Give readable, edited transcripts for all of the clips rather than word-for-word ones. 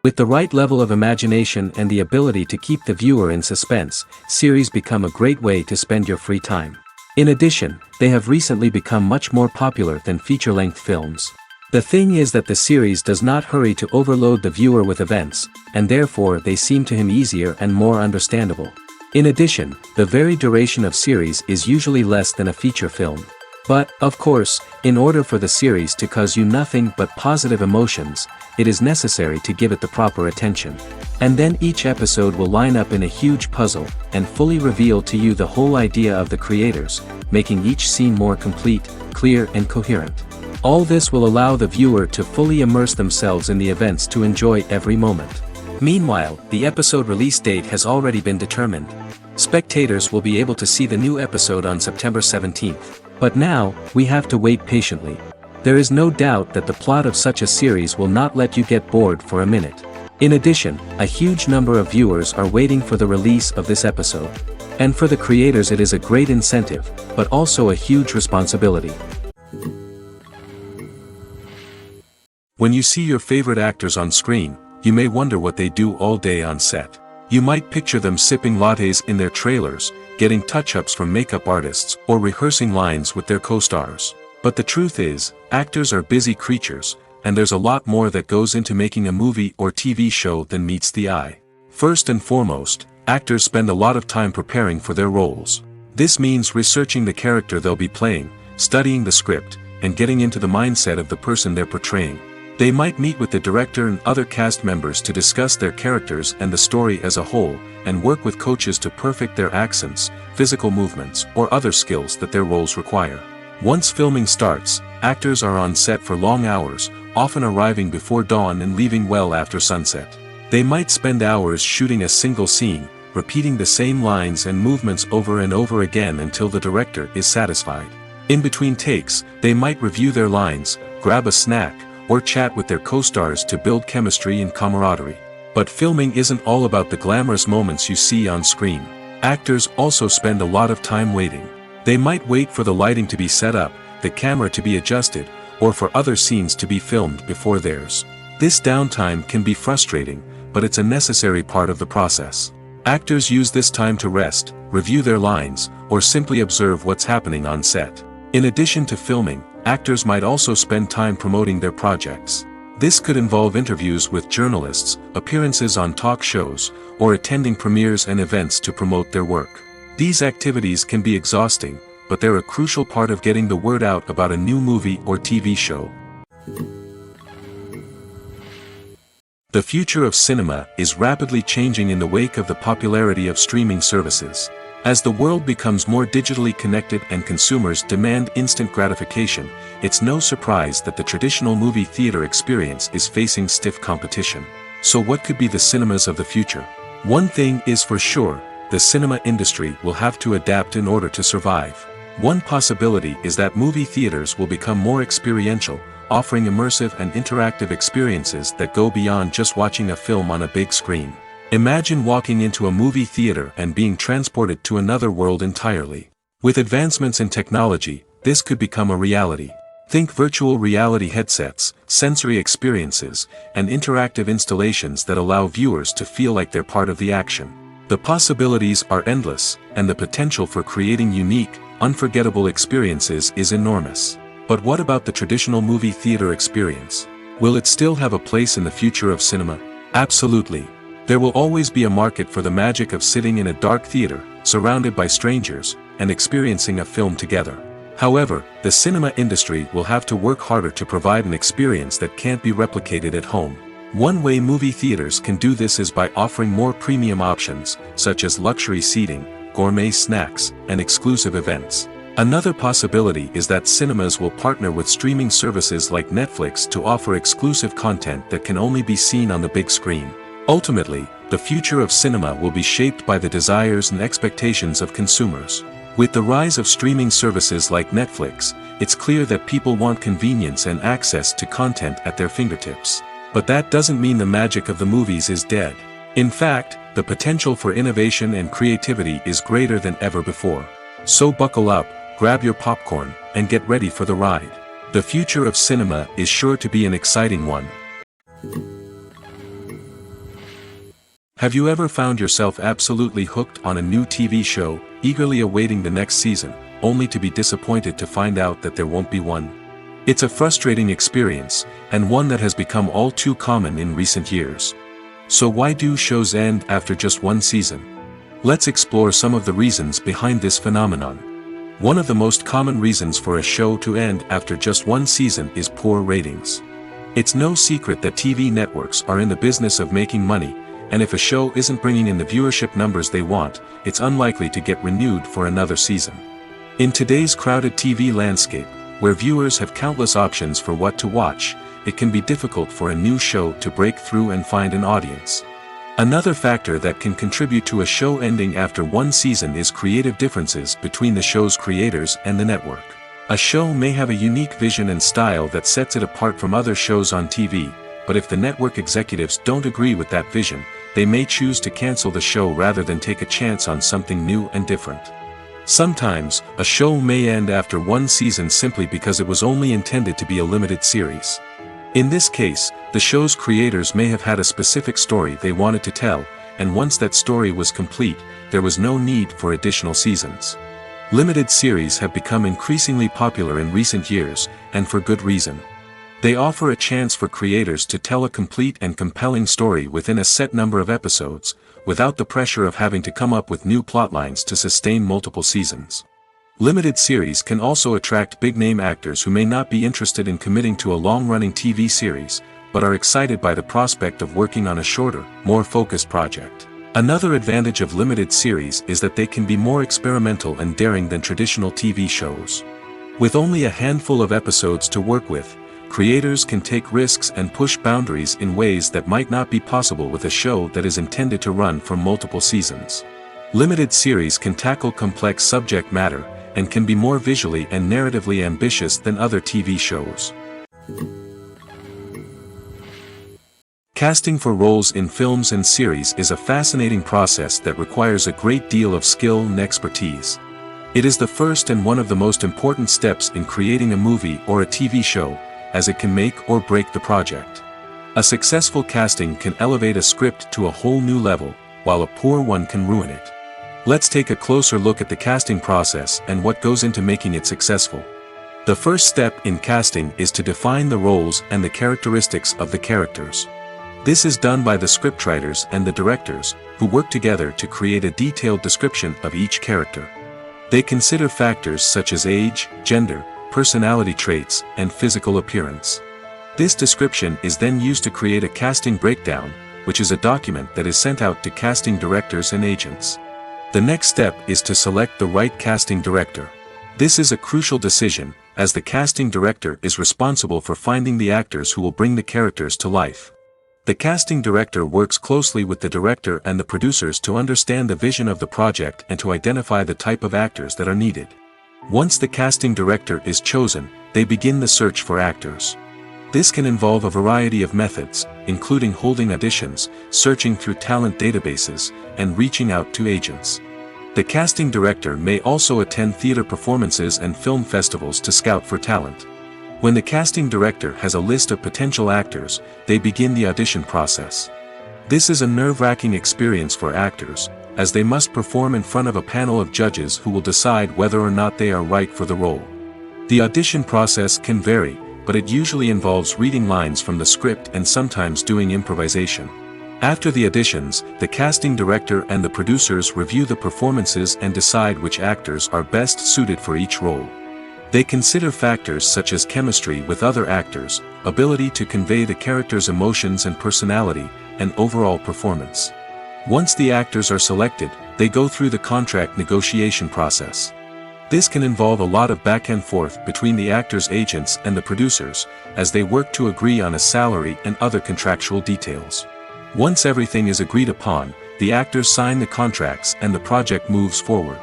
With the right level of imagination and the ability to keep the viewer in suspense, series become a great way to spend your free time. In addition, they have recently become much more popular than feature-length films. The thing is that the series does not hurry to overload the viewer with events, and therefore they seem to him easier and more understandable. In addition, the very duration of series is usually less than a feature film. But, of course, in order for the series to cause you nothing but positive emotions, it is necessary to give it the proper attention. And then each episode will line up in a huge puzzle, and fully reveal to you the whole idea of the creators, making each scene more complete, clear and coherent. All this will allow the viewer to fully immerse themselves in the events to enjoy every moment. Meanwhile, the episode release date has already been determined. Spectators will be able to see the new episode on September 17th. But now, we have to wait patiently. There is no doubt that the plot of such a series will not let you get bored for a minute. In addition, a huge number of viewers are waiting for the release of this episode. And for the creators it is a great incentive, but also a huge responsibility. When you see your favorite actors on screen, you may wonder what they do all day on set. You might picture them sipping lattes in their trailers, getting touch-ups from makeup artists, or rehearsing lines with their co-stars. But the truth is, actors are busy creatures, and there's a lot more that goes into making a movie or TV show than meets the eye. First and foremost, actors spend a lot of time preparing for their roles. This means researching the character they'll be playing, studying the script, and getting into the mindset of the person they're portraying. They might meet with the director and other cast members to discuss their characters and the story as a whole, and work with coaches to perfect their accents, physical movements, or other skills that their roles require. Once filming starts, actors are on set for long hours, often arriving before dawn and leaving well after sunset. They might spend hours shooting a single scene, repeating the same lines and movements over and over again until the director is satisfied. In between takes, they might review their lines, grab a snack, or chat with their co-stars to build chemistry and camaraderie. But filming isn't all about the glamorous moments you see on screen. Actors also spend a lot of time waiting. They might wait for the lighting to be set up, the camera to be adjusted, or for other scenes to be filmed before theirs. This downtime can be frustrating, but it's a necessary part of the process. Actors use this time to rest, review their lines, or simply observe what's happening on set. In addition to filming, actors might also spend time promoting their projects. This could involve interviews with journalists, appearances on talk shows, or attending premieres and events to promote their work. These activities can be exhausting, but they're a crucial part of getting the word out about a new movie or TV show. The future of cinema is rapidly changing in the wake of the popularity of streaming services. As the world becomes more digitally connected and consumers demand instant gratification, it's no surprise that the traditional movie theater experience is facing stiff competition. So what could be the cinemas of the future? One thing is for sure, the cinema industry will have to adapt in order to survive. One possibility is that movie theaters will become more experiential, offering immersive and interactive experiences that go beyond just watching a film on a big screen. Imagine walking into a movie theater and being transported to another world entirely. With advancements in technology, this could become a reality. Think virtual reality headsets, sensory experiences, and interactive installations that allow viewers to feel like they're part of the action. The possibilities are endless, and the potential for creating unique, unforgettable experiences is enormous. But what about the traditional movie theater experience? Will it still have a place in the future of cinema? Absolutely. There will always be a market for the magic of sitting in a dark theater, surrounded by strangers, and experiencing a film together. However, the cinema industry will have to work harder to provide an experience that can't be replicated at home. One way movie theaters can do this is by offering more premium options, such as luxury seating, gourmet snacks, and exclusive events. Another possibility is that cinemas will partner with streaming services like Netflix to offer exclusive content that can only be seen on the big screen. Ultimately, the future of cinema will be shaped by the desires and expectations of consumers. With the rise of streaming services like Netflix, it's clear that people want convenience and access to content at their fingertips. But that doesn't mean the magic of the movies is dead. In fact, the potential for innovation and creativity is greater than ever before. So buckle up, grab your popcorn, and get ready for the ride. The future of cinema is sure to be an exciting one. Have you ever found yourself absolutely hooked on a new TV show, eagerly awaiting the next season, only to be disappointed to find out that there won't be one? It's a frustrating experience, and one that has become all too common in recent years. So why do shows end after just one season? Let's explore some of the reasons behind this phenomenon. One of the most common reasons for a show to end after just one season is poor ratings. It's no secret that TV networks are in the business of making money, and if a show isn't bringing in the viewership numbers they want, it's unlikely to get renewed for another season. In today's crowded TV landscape, where viewers have countless options for what to watch, it can be difficult for a new show to break through and find an audience. Another factor that can contribute to a show ending after one season is creative differences between the show's creators and the network. A show may have a unique vision and style that sets it apart from other shows on TV, but if the network executives don't agree with that vision, they may choose to cancel the show rather than take a chance on something new and different. Sometimes, a show may end after one season simply because it was only intended to be a limited series. In this case, the show's creators may have had a specific story they wanted to tell, and once that story was complete, there was no need for additional seasons. Limited series have become increasingly popular in recent years, and for good reason. They offer a chance for creators to tell a complete and compelling story within a set number of episodes, without the pressure of having to come up with new plotlines to sustain multiple seasons. Limited series can also attract big-name actors who may not be interested in committing to a long-running TV series, but are excited by the prospect of working on a shorter, more focused project. Another advantage of limited series is that they can be more experimental and daring than traditional TV shows. With only a handful of episodes to work with, creators can take risks and push boundaries in ways that might not be possible with a show that is intended to run for multiple seasons. Limited series can tackle complex subject matter, and can be more visually and narratively ambitious than other TV shows. Casting for roles in films and series is a fascinating process that requires a great deal of skill and expertise. It is the first and one of the most important steps in creating a movie or a TV show, as it can make or break the project. A successful casting can elevate a script to a whole new level, while a poor one can ruin it. Let's take a closer look at the casting process and what goes into making it successful. The first step in casting is to define the roles and the characteristics of the characters. This is done by the scriptwriters and the directors, who work together to create a detailed description of each character. They consider factors such as age, gender, personality traits, and physical appearance. This description is then used to create a casting breakdown, which is a document that is sent out to casting directors and agents. The next step is to select the right casting director. This is a crucial decision, as the casting director is responsible for finding the actors who will bring the characters to life. The casting director works closely with the director and the producers to understand the vision of the project and to identify the type of actors that are needed. Once the casting director is chosen, they begin the search for actors. This can involve a variety of methods, including holding auditions, searching through talent databases, and reaching out to agents. The casting director may also attend theater performances and film festivals to scout for talent. When the casting director has a list of potential actors, they begin the audition process. This is a nerve-wracking experience for actors, as they must perform in front of a panel of judges who will decide whether or not they are right for the role. The audition process can vary, but it usually involves reading lines from the script and sometimes doing improvisation. After the auditions, the casting director and the producers review the performances and decide which actors are best suited for each role. They consider factors such as chemistry with other actors, ability to convey the character's emotions and personality, and overall performance. Once the actors are selected, they go through the contract negotiation process. This can involve a lot of back and forth between the actors' agents and the producers, as they work to agree on a salary and other contractual details. Once everything is agreed upon, the actors sign the contracts and the project moves forward.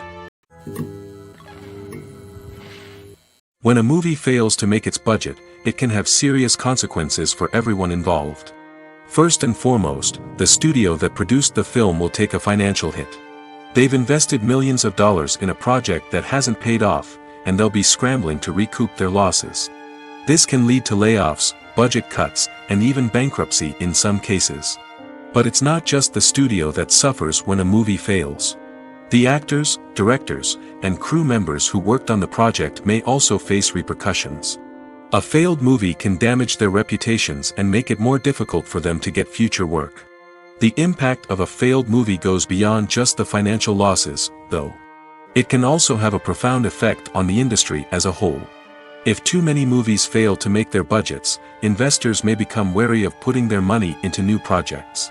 When a movie fails to make its budget, it can have serious consequences for everyone involved. First and foremost, the studio that produced the film will take a financial hit. They've invested millions of dollars in a project that hasn't paid off, and they'll be scrambling to recoup their losses. This can lead to layoffs, budget cuts, and even bankruptcy in some cases. But it's not just the studio that suffers when a movie fails. The actors, directors, and crew members who worked on the project may also face repercussions. A failed movie can damage their reputations and make it more difficult for them to get future work. The impact of a failed movie goes beyond just the financial losses, though. It can also have a profound effect on the industry as a whole. If too many movies fail to make their budgets, investors may become wary of putting their money into new projects.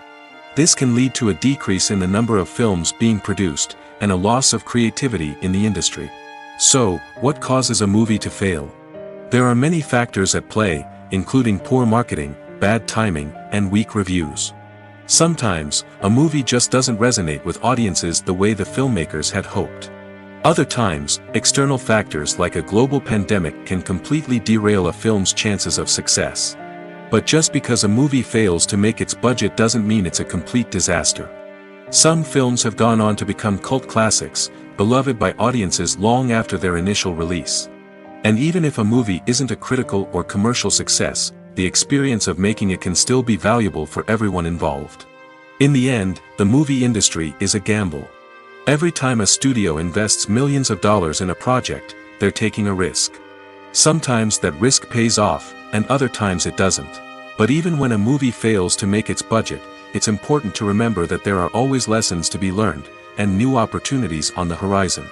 This can lead to a decrease in the number of films being produced, and a loss of creativity in the industry. So, what causes a movie to fail? There are many factors at play, including poor marketing, bad timing, and weak reviews. Sometimes, a movie just doesn't resonate with audiences the way the filmmakers had hoped. Other times, external factors like a global pandemic can completely derail a film's chances of success. But just because a movie fails to make its budget doesn't mean it's a complete disaster. Some films have gone on to become cult classics, beloved by audiences long after their initial release. And even if a movie isn't a critical or commercial success, the experience of making it can still be valuable for everyone involved. In the end, the movie industry is a gamble. Every time a studio invests millions of dollars in a project, they're taking a risk. Sometimes that risk pays off, and other times it doesn't. But even when a movie fails to make its budget, it's important to remember that there are always lessons to be learned, and new opportunities on the horizon.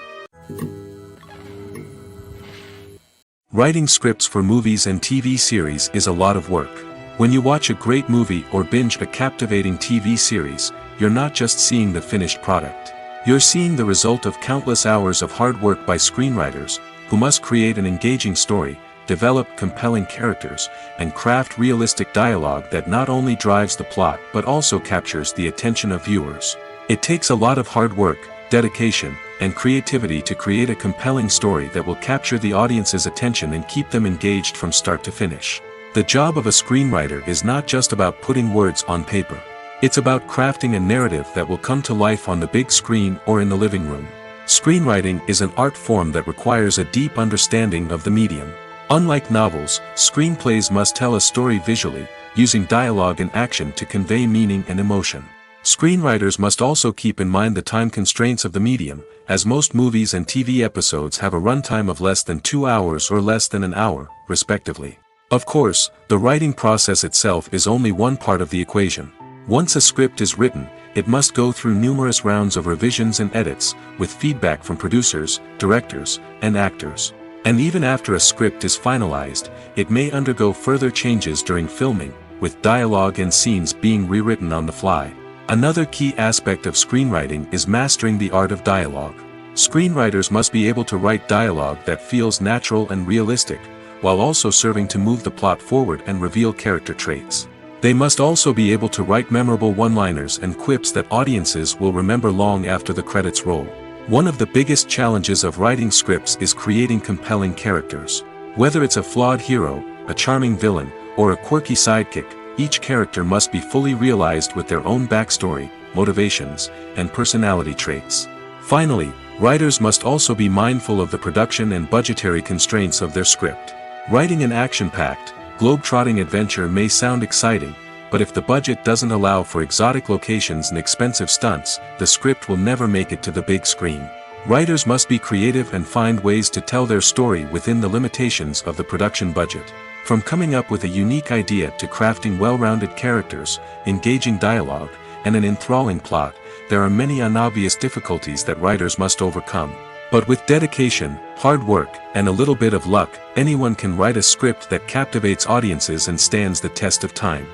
Writing scripts for movies and TV series is a lot of work. When you watch a great movie or binge a captivating TV series, you're not just seeing the finished product. You're seeing the result of countless hours of hard work by screenwriters, who must create an engaging story, develop compelling characters, and craft realistic dialogue that not only drives the plot but also captures the attention of viewers. It takes a lot of hard work, dedication, and creativity to create a compelling story that will capture the audience's attention and keep them engaged from start to finish. The job of a screenwriter is not just about putting words on paper. It's about crafting a narrative that will come to life on the big screen or in the living room. Screenwriting is an art form that requires a deep understanding of the medium. Unlike novels, screenplays must tell a story visually, using dialogue and action to convey meaning and emotion. Screenwriters must also keep in mind the time constraints of the medium, as most movies and TV episodes have a runtime of less than 2 hours or less than an hour, respectively. Of course, the writing process itself is only one part of the equation. Once a script is written, it must go through numerous rounds of revisions and edits, with feedback from producers, directors, and actors. And even after a script is finalized, it may undergo further changes during filming, with dialogue and scenes being rewritten on the fly. Another key aspect of screenwriting is mastering the art of dialogue. Screenwriters must be able to write dialogue that feels natural and realistic, while also serving to move the plot forward and reveal character traits. They must also be able to write memorable one-liners and quips that audiences will remember long after the credits roll. One of the biggest challenges of writing scripts is creating compelling characters. Whether it's a flawed hero, a charming villain, or a quirky sidekick, each character must be fully realized with their own backstory, motivations, and personality traits. Finally, writers must also be mindful of the production and budgetary constraints of their script. Writing an action-packed, globe-trotting adventure may sound exciting, but if the budget doesn't allow for exotic locations and expensive stunts, the script will never make it to the big screen. Writers must be creative and find ways to tell their story within the limitations of the production budget. From coming up with a unique idea to crafting well-rounded characters, engaging dialogue, and an enthralling plot, there are many unobvious difficulties that writers must overcome. But with dedication, hard work, and a little bit of luck, anyone can write a script that captivates audiences and stands the test of time.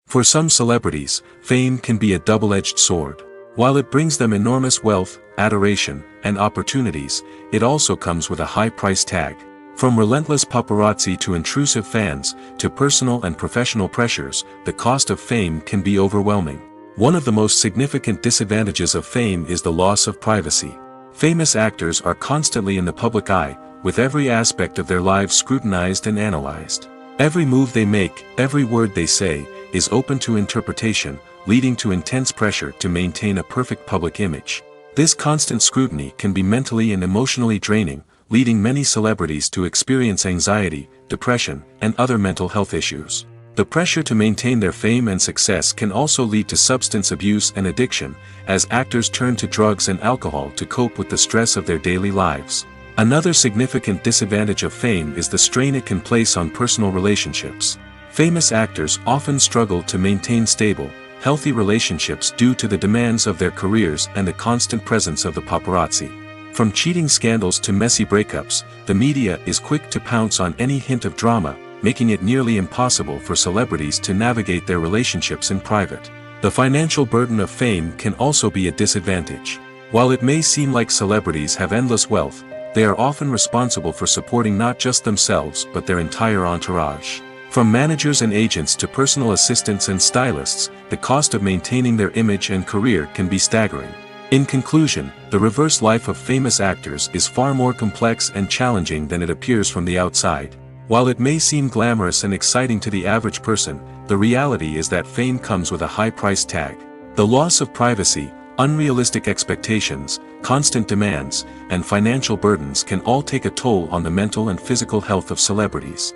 For some celebrities, fame can be a double-edged sword. While it brings them enormous wealth, adoration, and opportunities, it also comes with a high price tag. From relentless paparazzi to intrusive fans, to personal and professional pressures, the cost of fame can be overwhelming. One of the most significant disadvantages of fame is the loss of privacy. Famous actors are constantly in the public eye, with every aspect of their lives scrutinized and analyzed. Every move they make, every word they say, is open to interpretation, leading to intense pressure to maintain a perfect public image. This constant scrutiny can be mentally and emotionally draining, leading many celebrities to experience anxiety, depression, and other mental health issues. The pressure to maintain their fame and success can also lead to substance abuse and addiction, as actors turn to drugs and alcohol to cope with the stress of their daily lives. Another significant disadvantage of fame is the strain it can place on personal relationships. Famous actors often struggle to maintain stable, healthy relationships due to the demands of their careers and the constant presence of the paparazzi. From cheating scandals to messy breakups, the media is quick to pounce on any hint of drama, making it nearly impossible for celebrities to navigate their relationships in private. The financial burden of fame can also be a disadvantage. While it may seem like celebrities have endless wealth, they are often responsible for supporting not just themselves but their entire entourage. From managers and agents to personal assistants and stylists, the cost of maintaining their image and career can be staggering. In conclusion, the reverse life of famous actors is far more complex and challenging than it appears from the outside. While it may seem glamorous and exciting to the average person, the reality is that fame comes with a high price tag. The loss of privacy, unrealistic expectations, constant demands, and financial burdens can all take a toll on the mental and physical health of celebrities.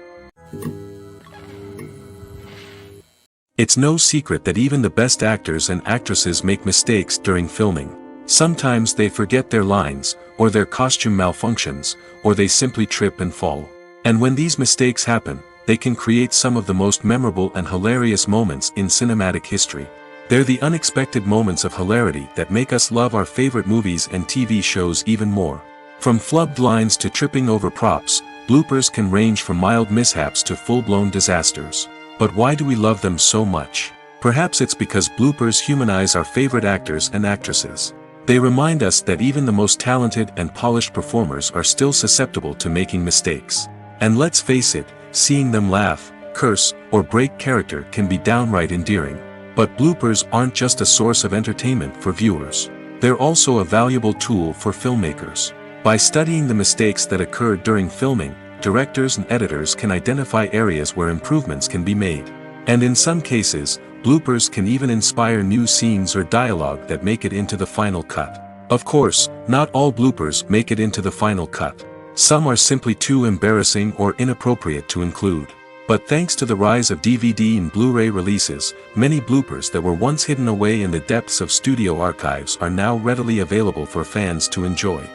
It's no secret that even the best actors and actresses make mistakes during filming. Sometimes they forget their lines, or their costume malfunctions, or they simply trip and fall. And when these mistakes happen, they can create some of the most memorable and hilarious moments in cinematic history. They're the unexpected moments of hilarity that make us love our favorite movies and TV shows even more. From flubbed lines to tripping over props, bloopers can range from mild mishaps to full-blown disasters. But why do we love them so much? Perhaps it's because bloopers humanize our favorite actors and actresses. They remind us that even the most talented and polished performers are still susceptible to making mistakes. And let's face it, seeing them laugh, curse, or break character can be downright endearing. But bloopers aren't just a source of entertainment for viewers. They're also a valuable tool for filmmakers. By studying the mistakes that occurred during filming, directors and editors can identify areas where improvements can be made. And in some cases, bloopers can even inspire new scenes or dialogue that make it into the final cut. Of course, not all bloopers make it into the final cut. Some are simply too embarrassing or inappropriate to include. But thanks to the rise of DVD and Blu-ray releases, many bloopers that were once hidden away in the depths of studio archives are now readily available for fans to enjoy.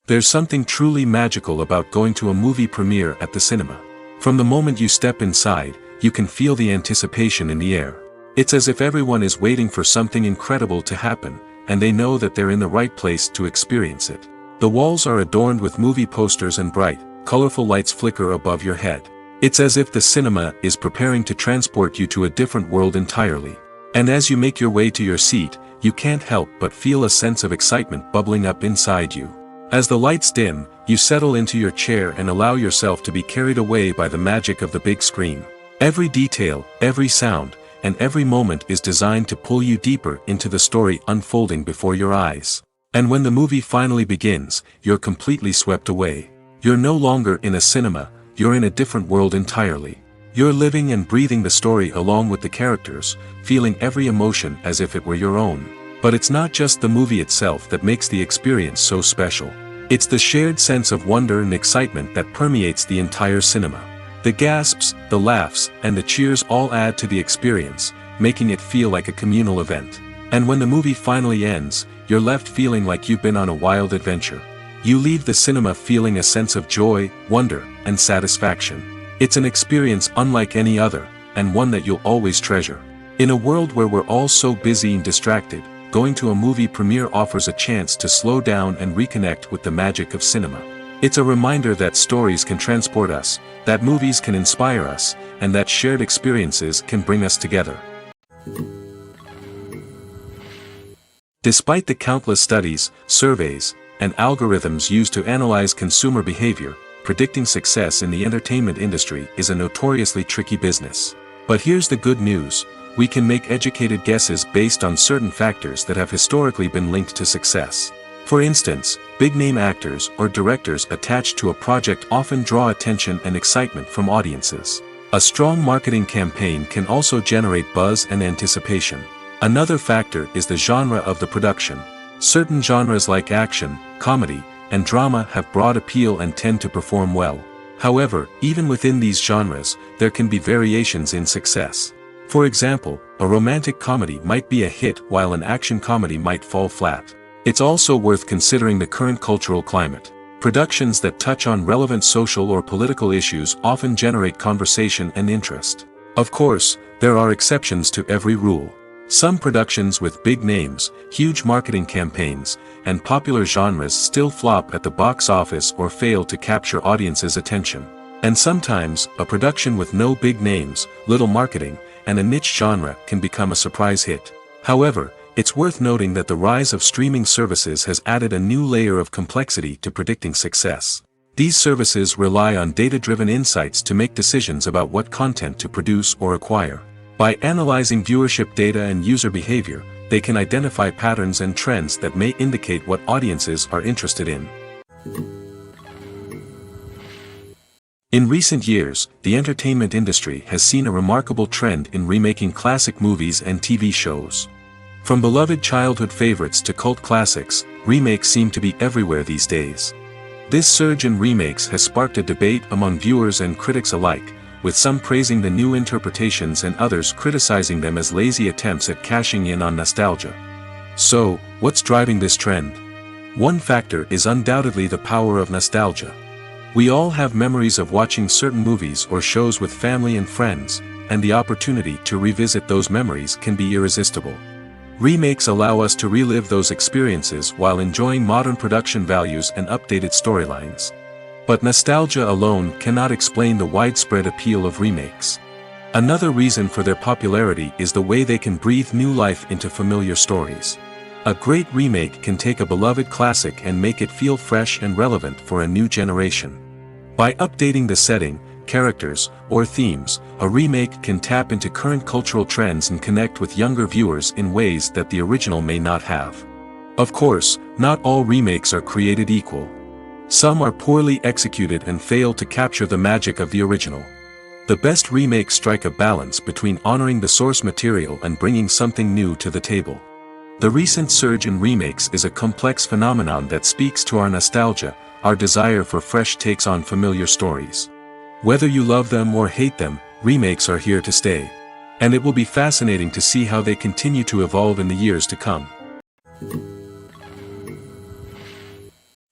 There's something truly magical about going to a movie premiere at the cinema. From the moment you step inside, you can feel the anticipation in the air. It's as if everyone is waiting for something incredible to happen, and they know that they're in the right place to experience it. The walls are adorned with movie posters and bright, colorful lights flicker above your head. It's as if the cinema is preparing to transport you to a different world entirely. And as you make your way to your seat, you can't help but feel a sense of excitement bubbling up inside you. As the lights dim, you settle into your chair and allow yourself to be carried away by the magic of the big screen. Every detail, every sound, and every moment is designed to pull you deeper into the story unfolding before your eyes. And when the movie finally begins, you're completely swept away. You're no longer in a cinema, you're in a different world entirely. You're living and breathing the story along with the characters, feeling every emotion as if it were your own. But it's not just the movie itself that makes the experience so special. It's the shared sense of wonder and excitement that permeates the entire cinema. The gasps, the laughs, and the cheers all add to the experience, making it feel like a communal event. And when the movie finally ends, you're left feeling like you've been on a wild adventure. You leave the cinema feeling a sense of joy, wonder, and satisfaction. It's an experience unlike any other, and one that you'll always treasure. In a world where we're all so busy and distracted, going to a movie premiere offers a chance to slow down and reconnect with the magic of cinema. It's a reminder that stories can transport us, that movies can inspire us, and that shared experiences can bring us together. Despite the countless studies, surveys, and algorithms used to analyze consumer behavior, predicting success in the entertainment industry is a notoriously tricky business. But here's the good news: we can make educated guesses based on certain factors that have historically been linked to success. For instance, big-name actors or directors attached to a project often draw attention and excitement from audiences. A strong marketing campaign can also generate buzz and anticipation. Another factor is the genre of the production. Certain genres like action, comedy, and drama have broad appeal and tend to perform well. However, even within these genres, there can be variations in success. For example, a romantic comedy might be a hit while an action comedy might fall flat. It's also worth considering the current cultural climate. Productions that touch on relevant social or political issues often generate conversation and interest. Of course, there are exceptions to every rule. Some productions with big names, huge marketing campaigns, and popular genres still flop at the box office or fail to capture audiences' attention. And sometimes, a production with no big names, little marketing, and a niche genre can become a surprise hit. However, it's worth noting that the rise of streaming services has added a new layer of complexity to predicting success. These services rely on data-driven insights to make decisions about what content to produce or acquire. By analyzing viewership data and user behavior, they can identify patterns and trends that may indicate what audiences are interested in. In recent years, the entertainment industry has seen a remarkable trend in remaking classic movies and TV shows. From beloved childhood favorites to cult classics, remakes seem to be everywhere these days. This surge in remakes has sparked a debate among viewers and critics alike, with some praising the new interpretations and others criticizing them as lazy attempts at cashing in on nostalgia. So, what's driving this trend? One factor is undoubtedly the power of nostalgia. We all have memories of watching certain movies or shows with family and friends, and the opportunity to revisit those memories can be irresistible. Remakes allow us to relive those experiences while enjoying modern production values and updated storylines. But nostalgia alone cannot explain the widespread appeal of remakes. Another reason for their popularity is the way they can breathe new life into familiar stories. A great remake can take a beloved classic and make it feel fresh and relevant for a new generation. By updating the setting, characters, or themes, a remake can tap into current cultural trends and connect with younger viewers in ways that the original may not have. Of course, not all remakes are created equal. Some are poorly executed and fail to capture the magic of the original. The best remakes strike a balance between honoring the source material and bringing something new to the table. The recent surge in remakes is a complex phenomenon that speaks to our nostalgia, our desire for fresh takes on familiar stories. Whether you love them or hate them, remakes are here to stay. And it will be fascinating to see how they continue to evolve in the years to come.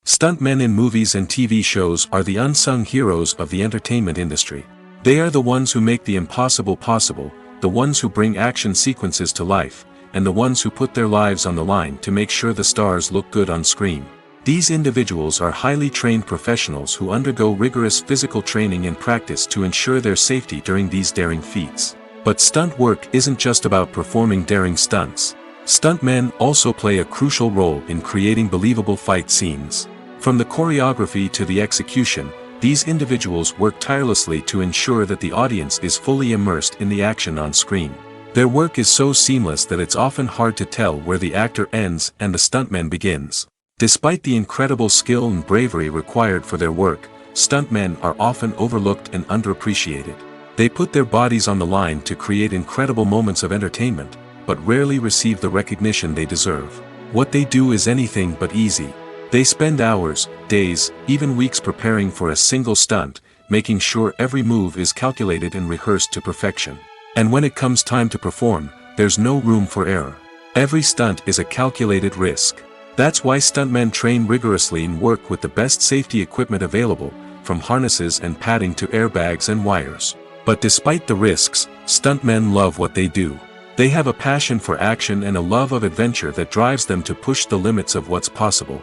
Stuntmen in movies and TV shows are the unsung heroes of the entertainment industry. They are the ones who make the impossible possible, the ones who bring action sequences to life, and the ones who put their lives on the line to make sure the stars look good on screen. These individuals are highly trained professionals who undergo rigorous physical training and practice to ensure their safety during these daring feats. But stunt work isn't just about performing daring stunts. Stuntmen also play a crucial role in creating believable fight scenes. From the choreography to the execution, these individuals work tirelessly to ensure that the audience is fully immersed in the action on screen. Their work is so seamless that it's often hard to tell where the actor ends and the stuntman begins. Despite the incredible skill and bravery required for their work, stuntmen are often overlooked and underappreciated. They put their bodies on the line to create incredible moments of entertainment, but rarely receive the recognition they deserve. What they do is anything but easy. They spend hours, days, even weeks preparing for a single stunt, making sure every move is calculated and rehearsed to perfection. And when it comes time to perform, there's no room for error. Every stunt is a calculated risk. That's why stuntmen train rigorously and work with the best safety equipment available, from harnesses and padding to airbags and wires. But despite the risks, stuntmen love what they do. They have a passion for action and a love of adventure that drives them to push the limits of what's possible.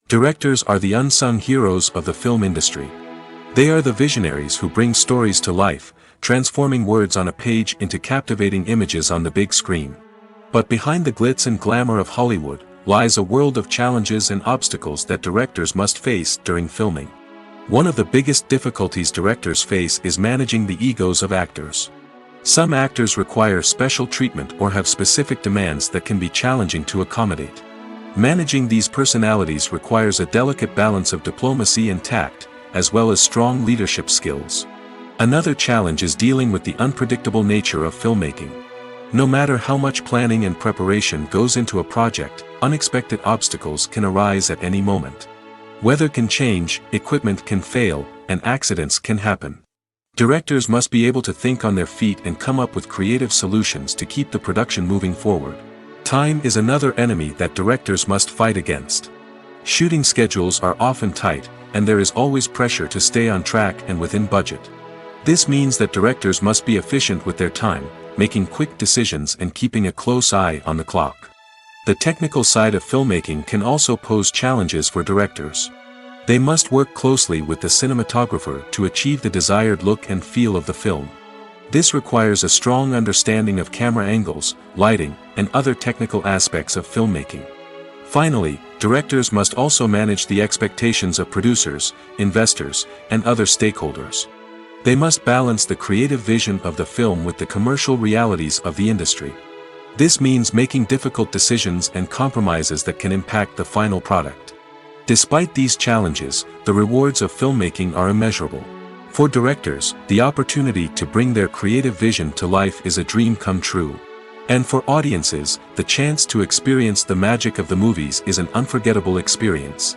Directors are the unsung heroes of the film industry. They are the visionaries who bring stories to life, transforming words on a page into captivating images on the big screen. But behind the glitz and glamour of Hollywood, lies a world of challenges and obstacles that directors must face during filming. One of the biggest difficulties directors face is managing the egos of actors. Some actors require special treatment or have specific demands that can be challenging to accommodate. Managing these personalities requires a delicate balance of diplomacy and tact, as well as strong leadership skills. Another challenge is dealing with the unpredictable nature of filmmaking. No matter how much planning and preparation goes into a project, unexpected obstacles can arise at any moment. Weather can change, equipment can fail, and accidents can happen. Directors must be able to think on their feet and come up with creative solutions to keep the production moving forward. Time is another enemy that directors must fight against. Shooting schedules are often tight, and there is always pressure to stay on track and within budget. This means that directors must be efficient with their time, making quick decisions and keeping a close eye on the clock. The technical side of filmmaking can also pose challenges for directors. They must work closely with the cinematographer to achieve the desired look and feel of the film. This requires a strong understanding of camera angles, lighting, and other technical aspects of filmmaking. Finally, directors must also manage the expectations of producers, investors, and other stakeholders. They must balance the creative vision of the film with the commercial realities of the industry. This means making difficult decisions and compromises that can impact the final product. Despite these challenges, the rewards of filmmaking are immeasurable. For directors, the opportunity to bring their creative vision to life is a dream come true. And for audiences, the chance to experience the magic of the movies is an unforgettable experience.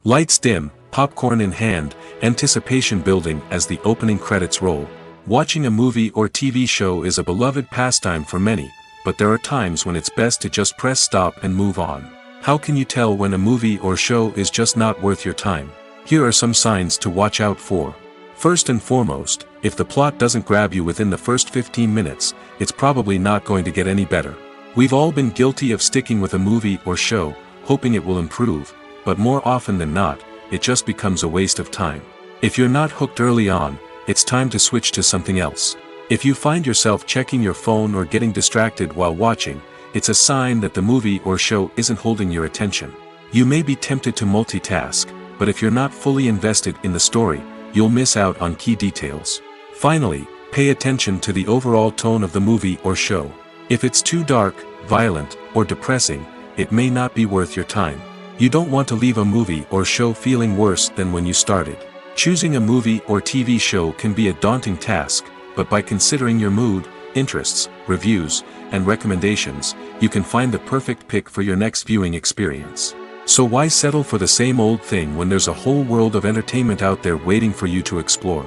Lights dim, popcorn in hand, anticipation building as the opening credits roll. Watching a movie or TV show is a beloved pastime for many, but there are times when it's best to just press stop and move on. How can you tell when a movie or show is just not worth your time? Here are some signs to watch out for. First and foremost, if the plot doesn't grab you within the first 15 minutes, it's probably not going to get any better. We've all been guilty of sticking with a movie or show, hoping it will improve, but more often than not, it just becomes a waste of time. If you're not hooked early on, it's time to switch to something else. If you find yourself checking your phone or getting distracted while watching, it's a sign that the movie or show isn't holding your attention. You may be tempted to multitask, but if you're not fully invested in the story, you'll miss out on key details. Finally, pay attention to the overall tone of the movie or show. If it's too dark, violent, or depressing, it may not be worth your time. You don't want to leave a movie or show feeling worse than when you started. Choosing a movie or TV show can be a daunting task, but by considering your mood, interests, reviews, and recommendations, you can find the perfect pick for your next viewing experience. So why settle for the same old thing when there's a whole world of entertainment out there waiting for you to explore?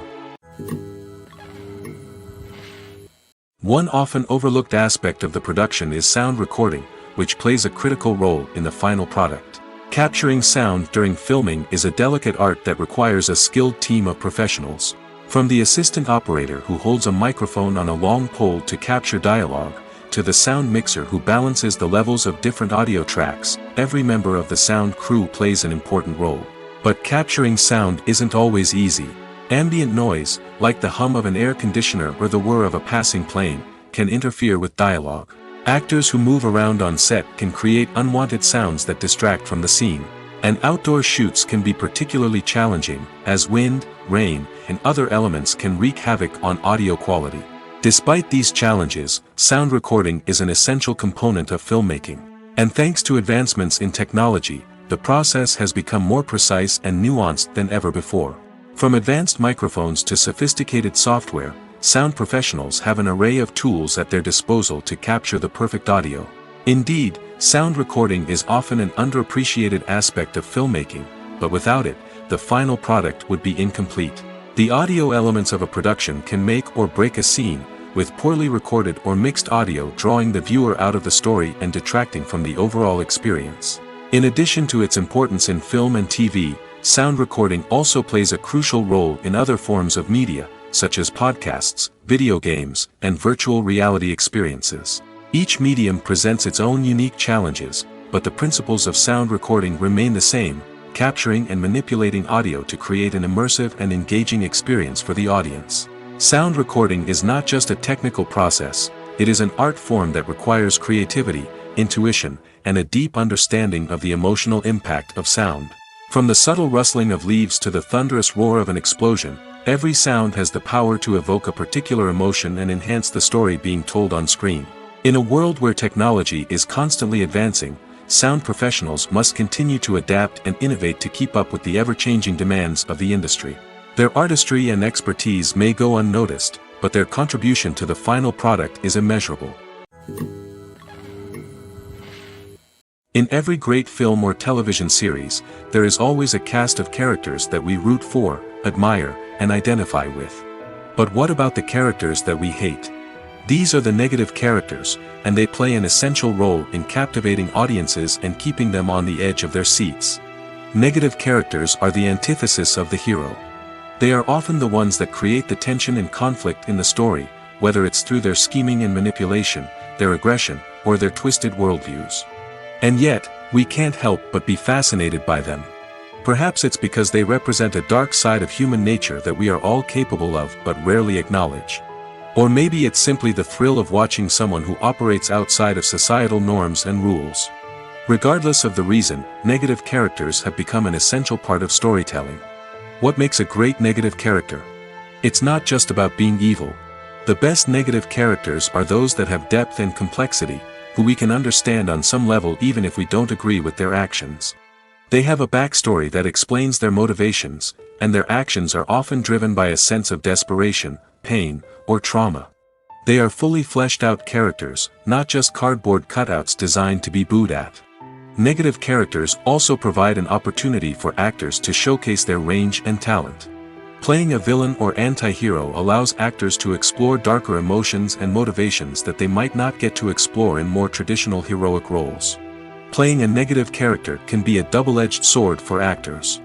One often overlooked aspect of the production is sound recording, which plays a critical role in the final product. Capturing sound during filming is a delicate art that requires a skilled team of professionals. From the assistant operator who holds a microphone on a long pole to capture dialogue, to the sound mixer who balances the levels of different audio tracks, every member of the sound crew plays an important role. But capturing sound isn't always easy. Ambient noise, like the hum of an air conditioner or the whir of a passing plane, can interfere with dialogue. Actors who move around on set can create unwanted sounds that distract from the scene. And outdoor shoots can be particularly challenging, as wind, rain, and other elements can wreak havoc on audio quality. Despite these challenges, sound recording is an essential component of filmmaking. And thanks to advancements in technology, the process has become more precise and nuanced than ever before. From advanced microphones to sophisticated software, sound professionals have an array of tools at their disposal to capture the perfect audio. Indeed, sound recording is often an underappreciated aspect of filmmaking, but without it, the final product would be incomplete. The audio elements of a production can make or break a scene, with poorly recorded or mixed audio drawing the viewer out of the story and detracting from the overall experience. In addition to its importance in film and TV, sound recording also plays a crucial role in other forms of media, such as podcasts, video games, and virtual reality experiences. Each medium presents its own unique challenges, but the principles of sound recording remain the same, capturing and manipulating audio to create an immersive and engaging experience for the audience. Sound recording is not just a technical process, it is an art form that requires creativity, intuition, and a deep understanding of the emotional impact of sound. From the subtle rustling of leaves to the thunderous roar of an explosion, every sound has the power to evoke a particular emotion and enhance the story being told on screen. In a world where technology is constantly advancing, sound professionals must continue to adapt and innovate to keep up with the ever-changing demands of the industry. Their artistry and expertise may go unnoticed, but their contribution to the final product is immeasurable. In every great film or television series, there is always a cast of characters that we root for, admire, and identify with. But what about the characters that we hate? These are the negative characters, and they play an essential role in captivating audiences and keeping them on the edge of their seats. Negative characters are the antithesis of the hero. They are often the ones that create the tension and conflict in the story, whether it's through their scheming and manipulation, their aggression, or their twisted worldviews. And yet, we can't help but be fascinated by them. Perhaps it's because they represent a dark side of human nature that we are all capable of but rarely acknowledge. Or maybe it's simply the thrill of watching someone who operates outside of societal norms and rules. Regardless of the reason, negative characters have become an essential part of storytelling. What makes a great negative character? It's not just about being evil. The best negative characters are those that have depth and complexity, who we can understand on some level even if we don't agree with their actions. They have a backstory that explains their motivations, and their actions are often driven by a sense of desperation, pain, or trauma. They are fully fleshed out characters, not just cardboard cutouts designed to be booed at. Negative characters also provide an opportunity for actors to showcase their range and talent. Playing a villain or anti-hero allows actors to explore darker emotions and motivations that they might not get to explore in more traditional heroic roles. Playing a negative character can be a double-edged sword for actors.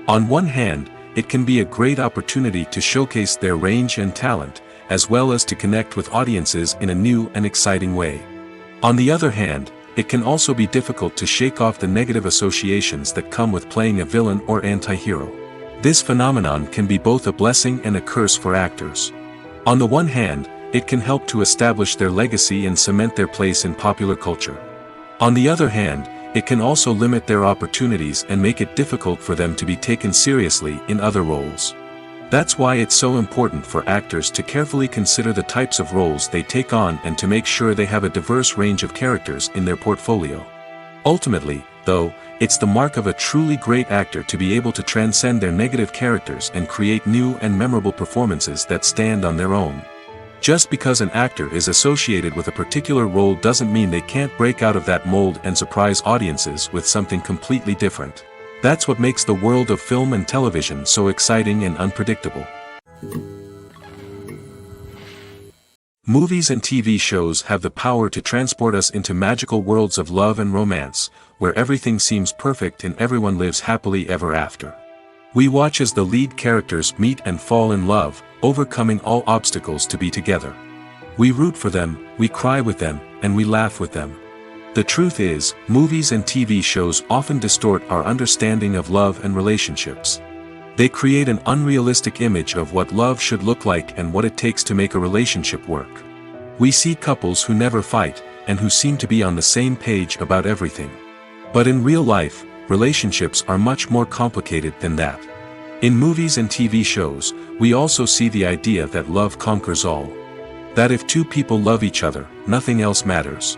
On one hand, it can be a great opportunity to showcase their range and talent, as well as to connect with audiences in a new and exciting way. On the other hand, it can also be difficult to shake off the negative associations that come with playing a villain or anti-hero. This phenomenon can be both a blessing and a curse for actors. On the one hand, it can help to establish their legacy and cement their place in popular culture. On the other hand, it can also limit their opportunities and make it difficult for them to be taken seriously in other roles. That's why it's so important for actors to carefully consider the types of roles they take on and to make sure they have a diverse range of characters in their portfolio. Ultimately, though, it's the mark of a truly great actor to be able to transcend their negative characters and create new and memorable performances that stand on their own. Just because an actor is associated with a particular role doesn't mean they can't break out of that mold and surprise audiences with something completely different. That's what makes the world of film and television so exciting and unpredictable. Movies and TV shows have the power to transport us into magical worlds of love and romance, where everything seems perfect and everyone lives happily ever after. We watch as the lead characters meet and fall in love, overcoming all obstacles to be together. We root for them, we cry with them, and we laugh with them. The truth is, movies and TV shows often distort our understanding of love and relationships. They create an unrealistic image of what love should look like and what it takes to make a relationship work. We see couples who never fight, and who seem to be on the same page about everything. But in real life, relationships are much more complicated than that. In movies and TV shows, we also see the idea that love conquers all. That if two people love each other, nothing else matters.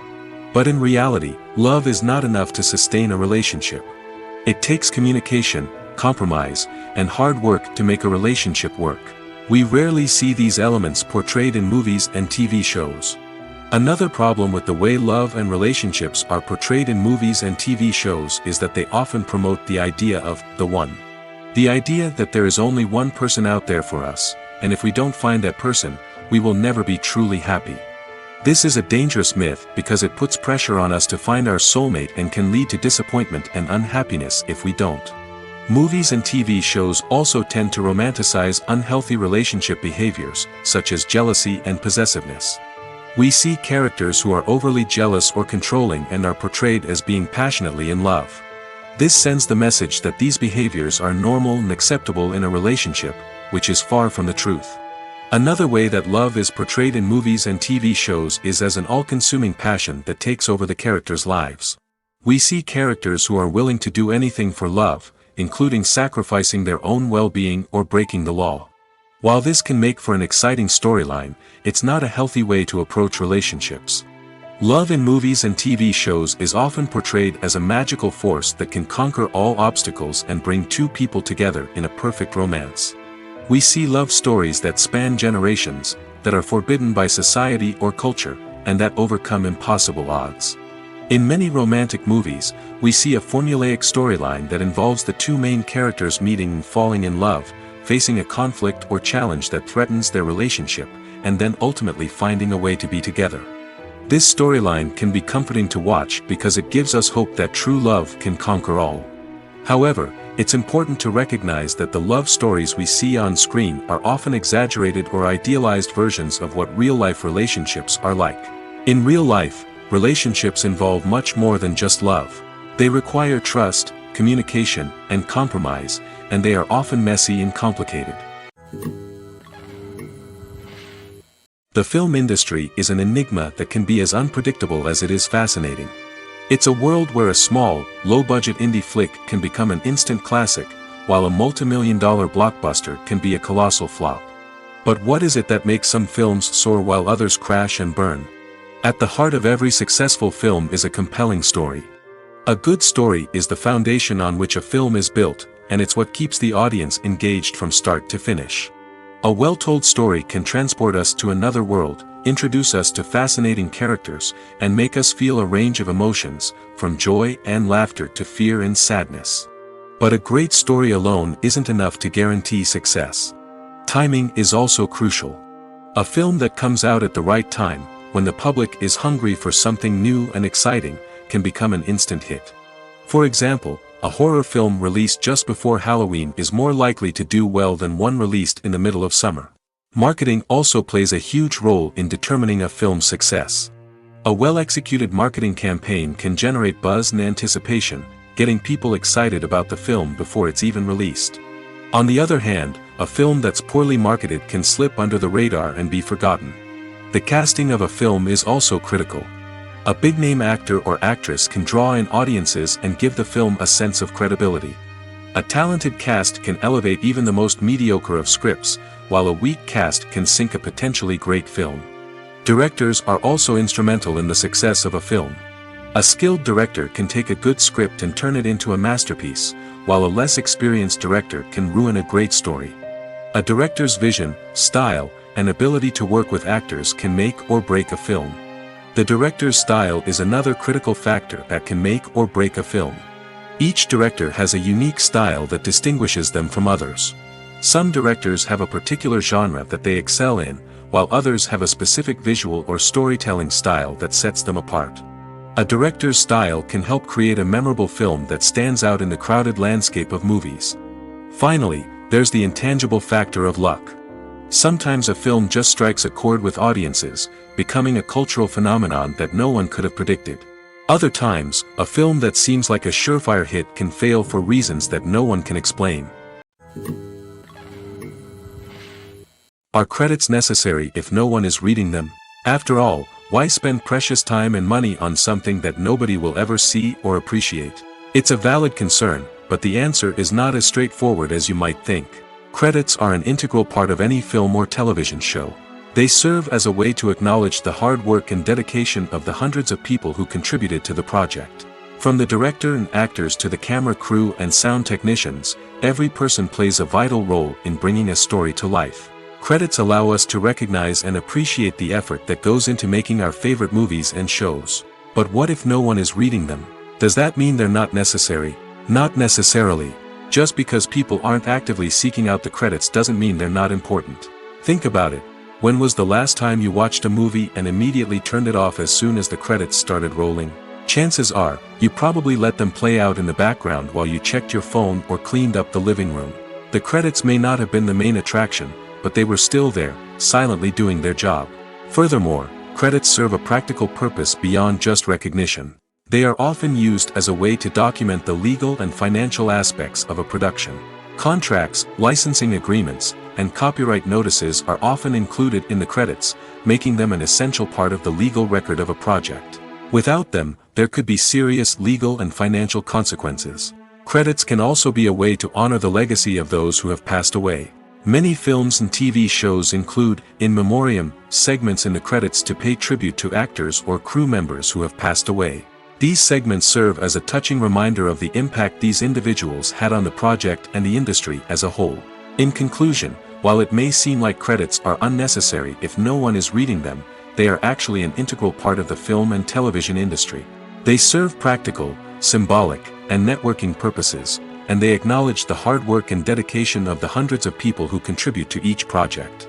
But in reality, love is not enough to sustain a relationship. It takes communication, compromise, and hard work to make a relationship work. We rarely see these elements portrayed in movies and TV shows. Another problem with the way love and relationships are portrayed in movies and TV shows is that they often promote the idea of the one. The idea that there is only one person out there for us, and if we don't find that person, we will never be truly happy. This is a dangerous myth because it puts pressure on us to find our soulmate and can lead to disappointment and unhappiness if we don't. Movies and TV shows also tend to romanticize unhealthy relationship behaviors, such as jealousy and possessiveness. We see characters who are overly jealous or controlling and are portrayed as being passionately in love. This sends the message that these behaviors are normal and acceptable in a relationship, which is far from the truth. Another way that love is portrayed in movies and TV shows is as an all-consuming passion that takes over the characters' lives. We see characters who are willing to do anything for love, including sacrificing their own well-being or breaking the law. While this can make for an exciting storyline, it's not a healthy way to approach relationships. Love in movies and TV shows is often portrayed as a magical force that can conquer all obstacles and bring two people together in a perfect romance. We see love stories that span generations, that are forbidden by society or culture, and that overcome impossible odds. In many romantic movies, we see a formulaic storyline that involves the two main characters meeting and falling in love, facing a conflict or challenge that threatens their relationship, and then ultimately finding a way to be together. This storyline can be comforting to watch because it gives us hope that true love can conquer all. However, it's important to recognize that the love stories we see on screen are often exaggerated or idealized versions of what real-life relationships are like. In real life, relationships involve much more than just love. They require trust, communication, and compromise, and they are often messy and complicated. The film industry is an enigma that can be as unpredictable as it is fascinating. It's a world where a small, low-budget indie flick can become an instant classic, while a multi-million-dollar blockbuster can be a colossal flop. But what is it that makes some films soar while others crash and burn? At the heart of every successful film is a compelling story. A good story is the foundation on which a film is built, and it's what keeps the audience engaged from start to finish. A well-told story can transport us to another world, introduce us to fascinating characters, and make us feel a range of emotions, from joy and laughter to fear and sadness. But a great story alone isn't enough to guarantee success. Timing is also crucial. A film that comes out at the right time, when the public is hungry for something new and exciting, can become an instant hit. For example, a horror film released just before Halloween is more likely to do well than one released in the middle of summer. Marketing also plays a huge role in determining a film's success. A well-executed marketing campaign can generate buzz and anticipation, getting people excited about the film before it's even released. On the other hand, a film that's poorly marketed can slip under the radar and be forgotten. The casting of a film is also critical. A big-name actor or actress can draw in audiences and give the film a sense of credibility. A talented cast can elevate even the most mediocre of scripts, while a weak cast can sink a potentially great film. Directors are also instrumental in the success of a film. A skilled director can take a good script and turn it into a masterpiece, while a less experienced director can ruin a great story. A director's vision, style, and ability to work with actors can make or break a film. The director's style is another critical factor that can make or break a film. Each director has a unique style that distinguishes them from others. Some directors have a particular genre that they excel in, while others have a specific visual or storytelling style that sets them apart. A director's style can help create a memorable film that stands out in the crowded landscape of movies. Finally, there's the intangible factor of luck. Sometimes a film just strikes a chord with audiences, becoming a cultural phenomenon that no one could have predicted. Other times, a film that seems like a surefire hit can fail for reasons that no one can explain. Are credits necessary if no one is reading them? After all, why spend precious time and money on something that nobody will ever see or appreciate? It's a valid concern, but the answer is not as straightforward as you might think. Credits are an integral part of any film or television show. They serve as a way to acknowledge the hard work and dedication of the hundreds of people who contributed to the project. From the director and actors to the camera crew and sound technicians, every person plays a vital role in bringing a story to life. Credits allow us to recognize and appreciate the effort that goes into making our favorite movies and shows. But what if no one is reading them? Does that mean they're not necessary? Not necessarily. Just because people aren't actively seeking out the credits doesn't mean they're not important. Think about it. When was the last time you watched a movie and immediately turned it off as soon as the credits started rolling? Chances are, you probably let them play out in the background while you checked your phone or cleaned up the living room. The credits may not have been the main attraction, but they were still there, silently doing their job. Furthermore, credits serve a practical purpose beyond just recognition. They are often used as a way to document the legal and financial aspects of a production. Contracts, licensing agreements, and copyright notices are often included in the credits, making them an essential part of the legal record of a project. Without them, there could be serious legal and financial consequences. Credits can also be a way to honor the legacy of those who have passed away. Many films and TV shows include, in memoriam, segments in the credits to pay tribute to actors or crew members who have passed away. These segments serve as a touching reminder of the impact these individuals had on the project and the industry as a whole. In conclusion, while it may seem like credits are unnecessary if no one is reading them, they are actually an integral part of the film and television industry. They serve practical, symbolic, and networking purposes, and they acknowledge the hard work and dedication of the hundreds of people who contribute to each project.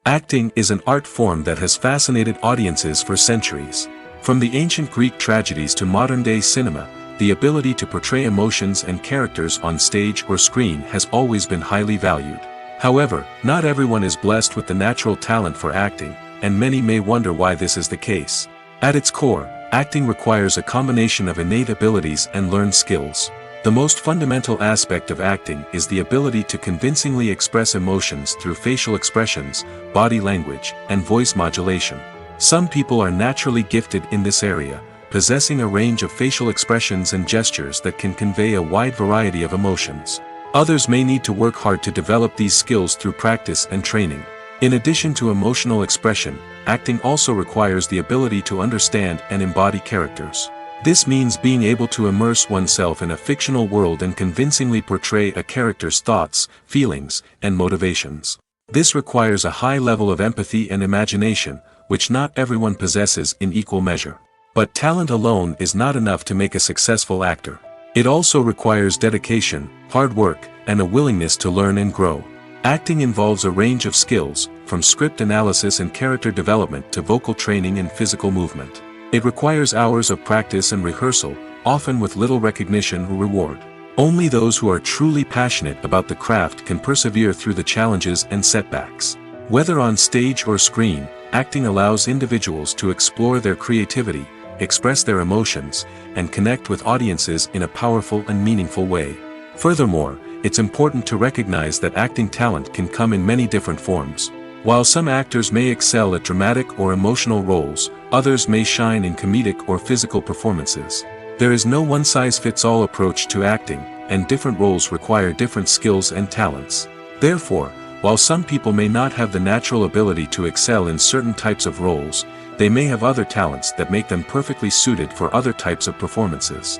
Acting is an art form that has fascinated audiences for centuries. From the ancient Greek tragedies to modern-day cinema, the ability to portray emotions and characters on stage or screen has always been highly valued. However, not everyone is blessed with the natural talent for acting, and many may wonder why this is the case. At its core, acting requires a combination of innate abilities and learned skills. The most fundamental aspect of acting is the ability to convincingly express emotions through facial expressions, body language, and voice modulation. Some people are naturally gifted in this area, possessing a range of facial expressions and gestures that can convey a wide variety of emotions. Others may need to work hard to develop these skills through practice and training. In addition to emotional expression, acting also requires the ability to understand and embody characters. This means being able to immerse oneself in a fictional world and convincingly portray a character's thoughts, feelings, and motivations. This requires a high level of empathy and imagination, which not everyone possesses in equal measure. But talent alone is not enough to make a successful actor. It also requires dedication, hard work, and a willingness to learn and grow. Acting involves a range of skills, from script analysis and character development to vocal training and physical movement. It requires hours of practice and rehearsal, often with little recognition or reward. Only those who are truly passionate about the craft can persevere through the challenges and setbacks. Whether on stage or screen, acting allows individuals to explore their creativity, express their emotions, and connect with audiences in a powerful and meaningful way. Furthermore, it's important to recognize that acting talent can come in many different forms. While some actors may excel at dramatic or emotional roles, others may shine in comedic or physical performances. There is no one-size-fits-all approach to acting, and different roles require different skills and talents. Therefore, while some people may not have the natural ability to excel in certain types of roles, they may have other talents that make them perfectly suited for other types of performances.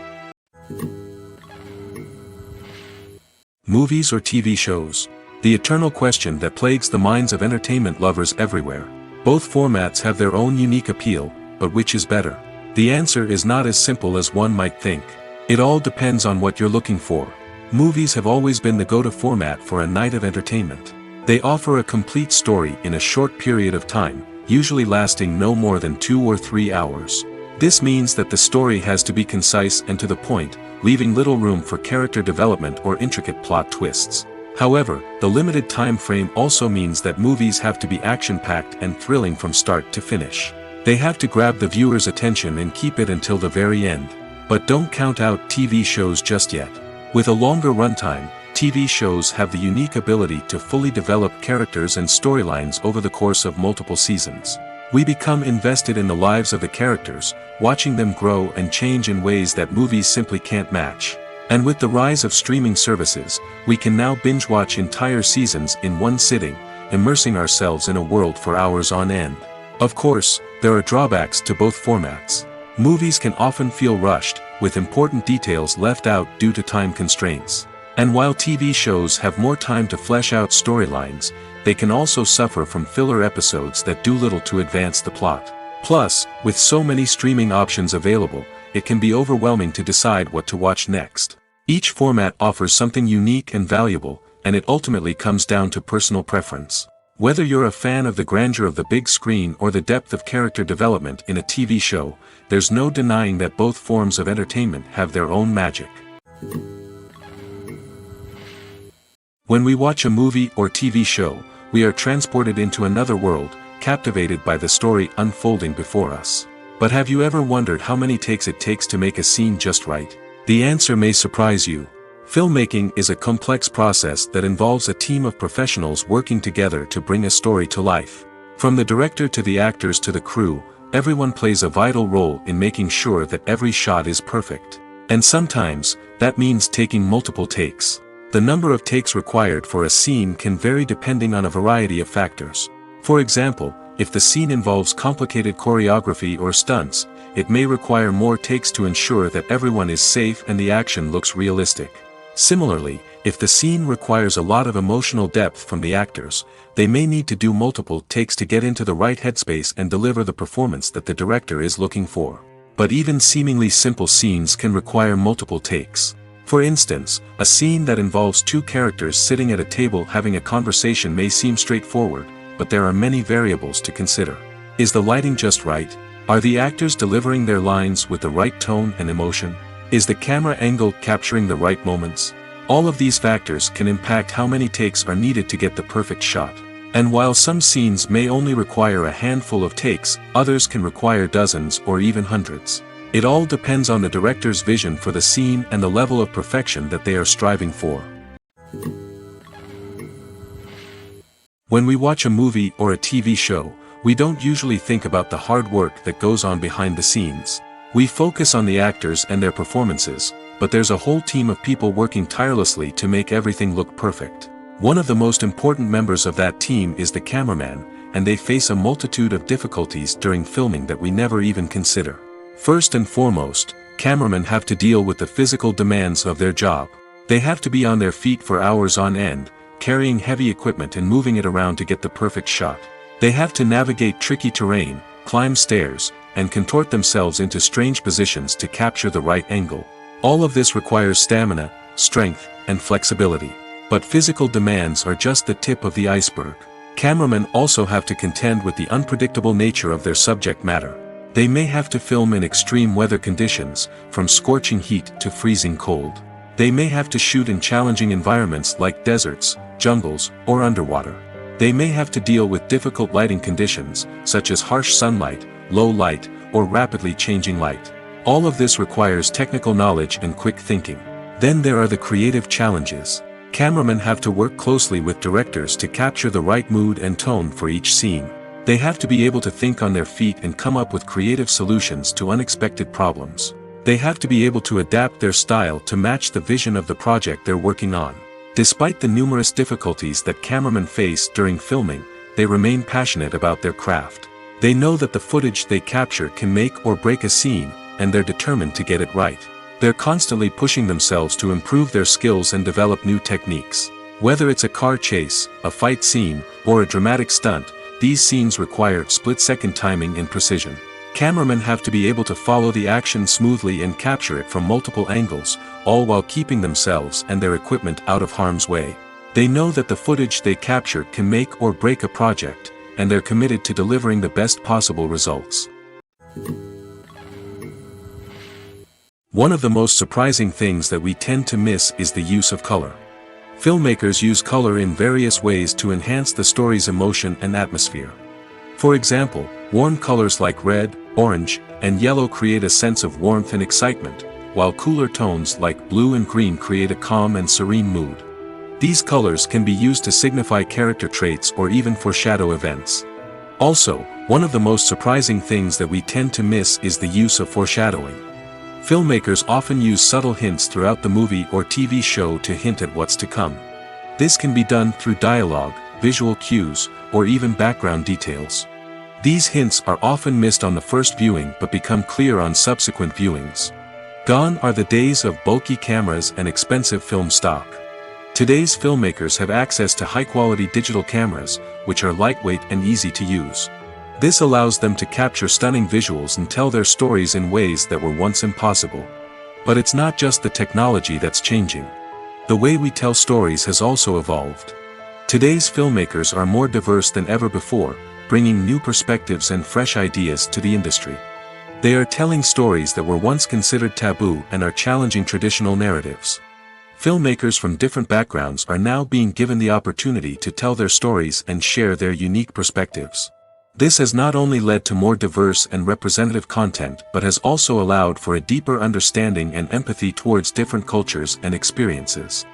Movies or TV shows? The eternal question that plagues the minds of entertainment lovers everywhere. Both formats have their own unique appeal, but which is better? The answer is not as simple as one might think. It all depends on what you're looking for. Movies have always been the go-to format for a night of entertainment. They offer a complete story in a short period of time, usually lasting no more than 2 or 3 hours. This means that the story has to be concise and to the point, leaving little room for character development or intricate plot twists. However, the limited time frame also means that movies have to be action-packed and thrilling from start to finish. They have to grab the viewer's attention and keep it until the very end. But don't count out TV shows just yet. With a longer runtime, TV shows have the unique ability to fully develop characters and storylines over the course of multiple seasons. We become invested in the lives of the characters, watching them grow and change in ways that movies simply can't match. And with the rise of streaming services, we can now binge-watch entire seasons in one sitting, immersing ourselves in a world for hours on end. Of course, there are drawbacks to both formats. Movies can often feel rushed, with important details left out due to time constraints. And while TV shows have more time to flesh out storylines, they can also suffer from filler episodes that do little to advance the plot. Plus, with so many streaming options available, it can be overwhelming to decide what to watch next. Each format offers something unique and valuable, and it ultimately comes down to personal preference. Whether you're a fan of the grandeur of the big screen or the depth of character development in a TV show, there's no denying that both forms of entertainment have their own magic. When we watch a movie or TV show, we are transported into another world, captivated by the story unfolding before us. But have you ever wondered how many takes it takes to make a scene just right? The answer may surprise you. Filmmaking is a complex process that involves a team of professionals working together to bring a story to life. From the director to the actors to the crew, everyone plays a vital role in making sure that every shot is perfect. And sometimes, that means taking multiple takes. The number of takes required for a scene can vary depending on a variety of factors. For example, if the scene involves complicated choreography or stunts, it may require more takes to ensure that everyone is safe and the action looks realistic. Similarly, If the scene requires a lot of emotional depth from the actors, they may need to do multiple takes to get into the right headspace and deliver the performance that the director is looking for. But even seemingly simple scenes can require multiple takes. For instance, a scene that involves two characters sitting at a table having a conversation may seem straightforward, but there are many variables to consider. Is the lighting just right? Are the actors delivering their lines with the right tone and emotion? Is the camera angle capturing the right moments? All of these factors can impact how many takes are needed to get the perfect shot. And while some scenes may only require a handful of takes, others can require dozens or even hundreds. It all depends on the director's vision for the scene and the level of perfection that they are striving for. When we watch a movie or a TV show, we don't usually think about the hard work that goes on behind the scenes. We focus on the actors and their performances, but there's a whole team of people working tirelessly to make everything look perfect. One of the most important members of that team is the cameraman, and they face a multitude of difficulties during filming that we never even consider. First and foremost, cameramen have to deal with the physical demands of their job. They have to be on their feet for hours on end, carrying heavy equipment and moving it around to get the perfect shot. They have to navigate tricky terrain, climb stairs, and contort themselves into strange positions to capture the right angle. All of this requires stamina, strength, and flexibility. But physical demands are just the tip of the iceberg. Cameramen also have to contend with the unpredictable nature of their subject matter. They may have to film in extreme weather conditions, from scorching heat to freezing cold. They may have to shoot in challenging environments like deserts, jungles, or underwater. They may have to deal with difficult lighting conditions, such as harsh sunlight, low light, or rapidly changing light. All of this requires technical knowledge and quick thinking. Then there are the creative challenges. Cameramen have to work closely with directors to capture the right mood and tone for each scene. They have to be able to think on their feet and come up with creative solutions to unexpected problems. They have to be able to adapt their style to match the vision of the project they're working on. Despite the numerous difficulties that cameramen face during filming, they remain passionate about their craft. They know that the footage they capture can make or break a scene, and they're determined to get it right. They're constantly pushing themselves to improve their skills and develop new techniques. Whether it's a car chase, a fight scene, or a dramatic stunt, these scenes require split-second timing and precision. Cameramen have to be able to follow the action smoothly and capture it from multiple angles, all while keeping themselves and their equipment out of harm's way. They know that the footage they capture can make or break a project, and they're committed to delivering the best possible results. One of the most surprising things that we tend to miss is the use of color. Filmmakers use color in various ways to enhance the story's emotion and atmosphere. For example, warm colors like red, orange, and yellow create a sense of warmth and excitement, while cooler tones like blue and green create a calm and serene mood. These colors can be used to signify character traits or even foreshadow events. Also, one of the most surprising things that we tend to miss is the use of foreshadowing. Filmmakers often use subtle hints throughout the movie or TV show to hint at what's to come. This can be done through dialogue, visual cues, or even background details. These hints are often missed on the first viewing but become clear on subsequent viewings. Gone are the days of bulky cameras and expensive film stock. Today's filmmakers have access to high-quality digital cameras, which are lightweight and easy to use. This allows them to capture stunning visuals and tell their stories in ways that were once impossible. But it's not just the technology that's changing. The way we tell stories has also evolved. Today's filmmakers are more diverse than ever before, bringing new perspectives and fresh ideas to the industry. They are telling stories that were once considered taboo and are challenging traditional narratives. Filmmakers from different backgrounds are now being given the opportunity to tell their stories and share their unique perspectives. This has not only led to more diverse and representative content but has also allowed for a deeper understanding and empathy towards different cultures and experiences.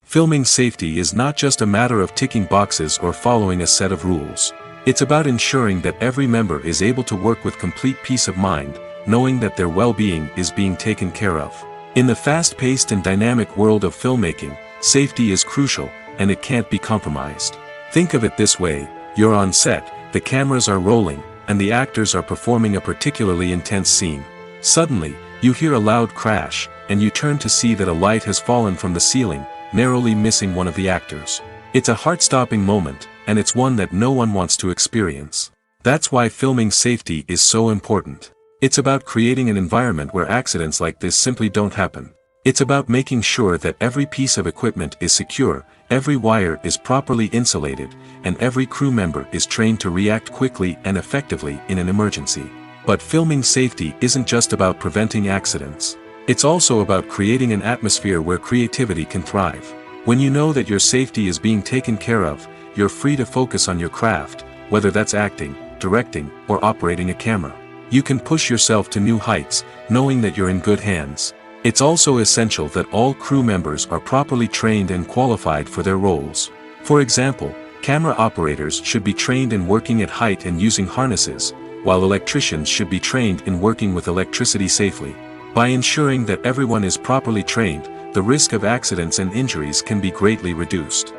Filming safety is not just a matter of ticking boxes or following a set of rules. It's about ensuring that every member is able to work with complete peace of mind, knowing that their well-being is being taken care of. In the fast-paced and dynamic world of filmmaking, safety is crucial, and it can't be compromised. Think of it this way: you're on set, the cameras are rolling, and the actors are performing a particularly intense scene. Suddenly, you hear a loud crash, and you turn to see that a light has fallen from the ceiling, narrowly missing one of the actors. It's a heart-stopping moment, and it's one that no one wants to experience. That's why filming safety is so important. It's about creating an environment where accidents like this simply don't happen. It's about making sure that every piece of equipment is secure, every wire is properly insulated, and every crew member is trained to react quickly and effectively in an emergency. But filming safety isn't just about preventing accidents. It's also about creating an atmosphere where creativity can thrive. When you know that your safety is being taken care of, you're free to focus on your craft, whether that's acting, directing, or operating a camera. You can push yourself to new heights, knowing that you're in good hands. It's also essential that all crew members are properly trained and qualified for their roles. For example, camera operators should be trained in working at height and using harnesses, while electricians should be trained in working with electricity safely. By ensuring that everyone is properly trained, the risk of accidents and injuries can be greatly reduced.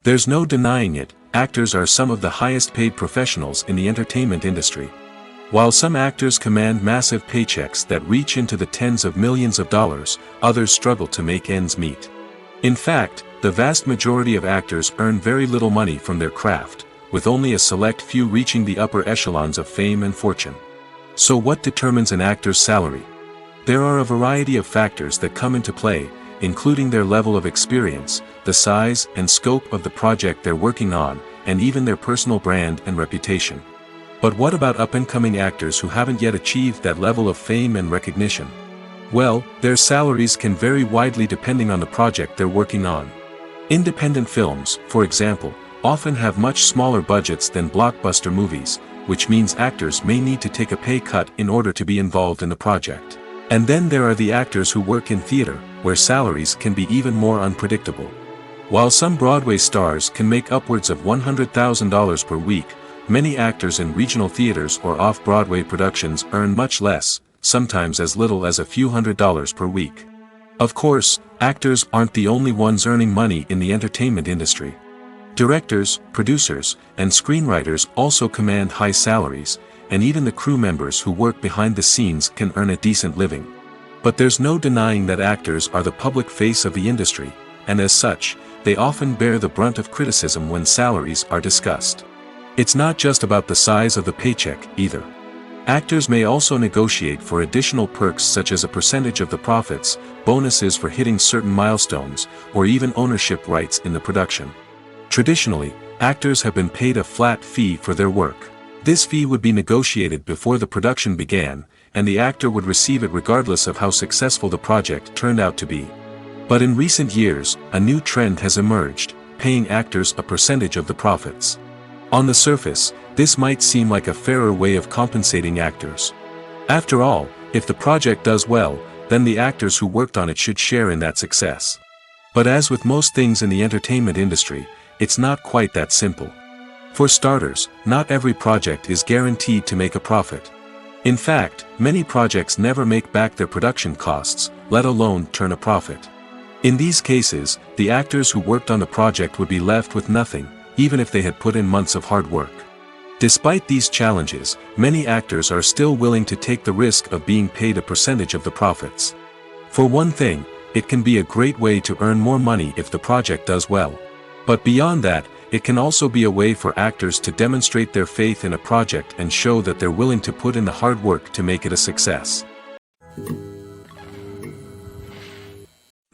There's no denying it, actors are some of the highest paid professionals in the entertainment industry. While some actors command massive paychecks that reach into the tens of millions of dollars, others struggle to make ends meet. In fact, the vast majority of actors earn very little money from their craft, with only a select few reaching the upper echelons of fame and fortune. So what determines an actor's salary? There are a variety of factors that come into play, including their level of experience, the size and scope of the project they're working on, and even their personal brand and reputation. But what about up-and-coming actors who haven't yet achieved that level of fame and recognition? Well, their salaries can vary widely depending on the project they're working on. Independent films, for example, often have much smaller budgets than blockbuster movies, which means actors may need to take a pay cut in order to be involved in the project. And then there are the actors who work in theater, where salaries can be even more unpredictable. While some Broadway stars can make upwards of $100,000 per week, many actors in regional theaters or off-Broadway productions earn much less, sometimes as little as a few $100s per week. Of course, actors aren't the only ones earning money in the entertainment industry. Directors, producers, and screenwriters also command high salaries, and even the crew members who work behind the scenes can earn a decent living. But there's no denying that actors are the public face of the industry, and as such, they often bear the brunt of criticism when salaries are discussed. It's not just about the size of the paycheck, either. Actors may also negotiate for additional perks such as a percentage of the profits, bonuses for hitting certain milestones, or even ownership rights in the production. Traditionally, actors have been paid a flat fee for their work. This fee would be negotiated before the production began, and the actor would receive it regardless of how successful the project turned out to be. But in recent years, a new trend has emerged, paying actors a percentage of the profits. On the surface, this might seem like a fairer way of compensating actors. After all, if the project does well, then the actors who worked on it should share in that success. But as with most things in the entertainment industry, it's not quite that simple. For starters, not every project is guaranteed to make a profit. In fact, many projects never make back their production costs, let alone turn a profit. In these cases, the actors who worked on the project would be left with nothing, even if they had put in months of hard work. Despite these challenges, many actors are still willing to take the risk of being paid a percentage of the profits. For one thing, it can be a great way to earn more money if the project does well. But beyond that, it can also be a way for actors to demonstrate their faith in a project and show that they're willing to put in the hard work to make it a success.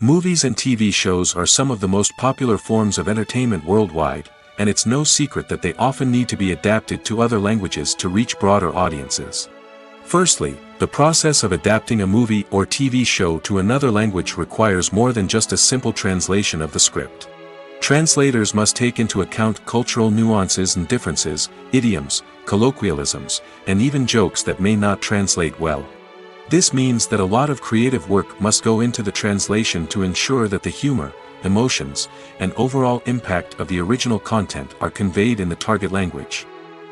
Movies and TV shows are some of the most popular forms of entertainment worldwide, and it's no secret that they often need to be adapted to other languages to reach broader audiences. Firstly, the process of adapting a movie or TV show to another language requires more than just a simple translation of the script. Translators must take into account cultural nuances and differences, idioms, colloquialisms, and even jokes that may not translate well. This means that a lot of creative work must go into the translation to ensure that the humor, emotions, and overall impact of the original content are conveyed in the target language.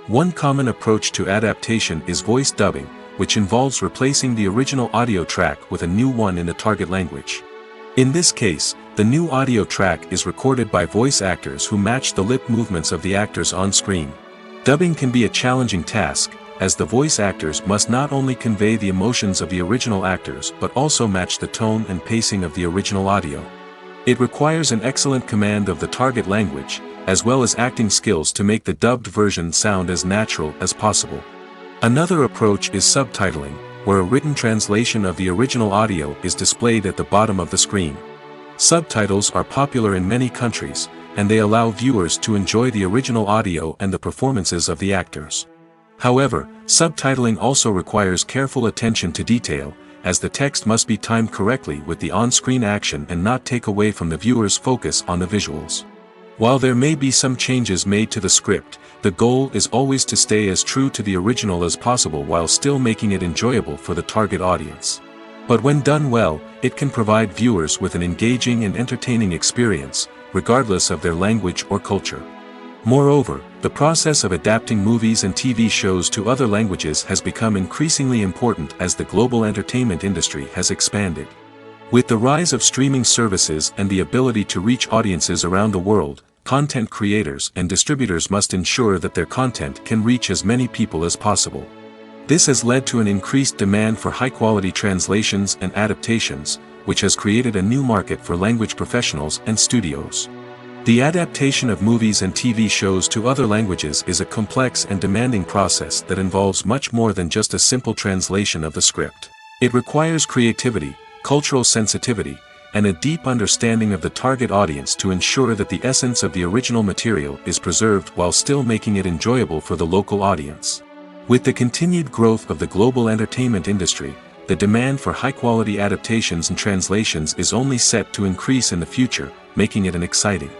One common approach to adaptation is voice dubbing, which involves replacing the original audio track with a new one in the target language. In this case, the new audio track is recorded by voice actors who match the lip movements of the actors on screen. Dubbing can be a challenging task, as the voice actors must not only convey the emotions of the original actors but also match the tone and pacing of the original audio. It requires an excellent command of the target language, as well as acting skills to make the dubbed version sound as natural as possible. Another approach is subtitling, where a written translation of the original audio is displayed at the bottom of the screen. Subtitles are popular in many countries, and they allow viewers to enjoy the original audio and the performances of the actors. However, subtitling also requires careful attention to detail, as the text must be timed correctly with the on-screen action and not take away from the viewer's focus on the visuals. While there may be some changes made to the script, the goal is always to stay as true to the original as possible while still making it enjoyable for the target audience. But when done well, it can provide viewers with an engaging and entertaining experience, regardless of their language or culture. Moreover, the process of adapting movies and TV shows to other languages has become increasingly important as the global entertainment industry has expanded. With the rise of streaming services and the ability to reach audiences around the world, content creators and distributors must ensure that their content can reach as many people as possible. This has led to an increased demand for high-quality translations and adaptations, which has created a new market for language professionals and studios. The adaptation of movies and TV shows to other languages is a complex and demanding process that involves much more than just a simple translation of the script. It requires creativity, cultural sensitivity, and a deep understanding of the target audience to ensure that the essence of the original material is preserved while still making it enjoyable for the local audience. With the continued growth of the global entertainment industry, the demand for high-quality adaptations and translations is only set to increase in the future, making it an exciting.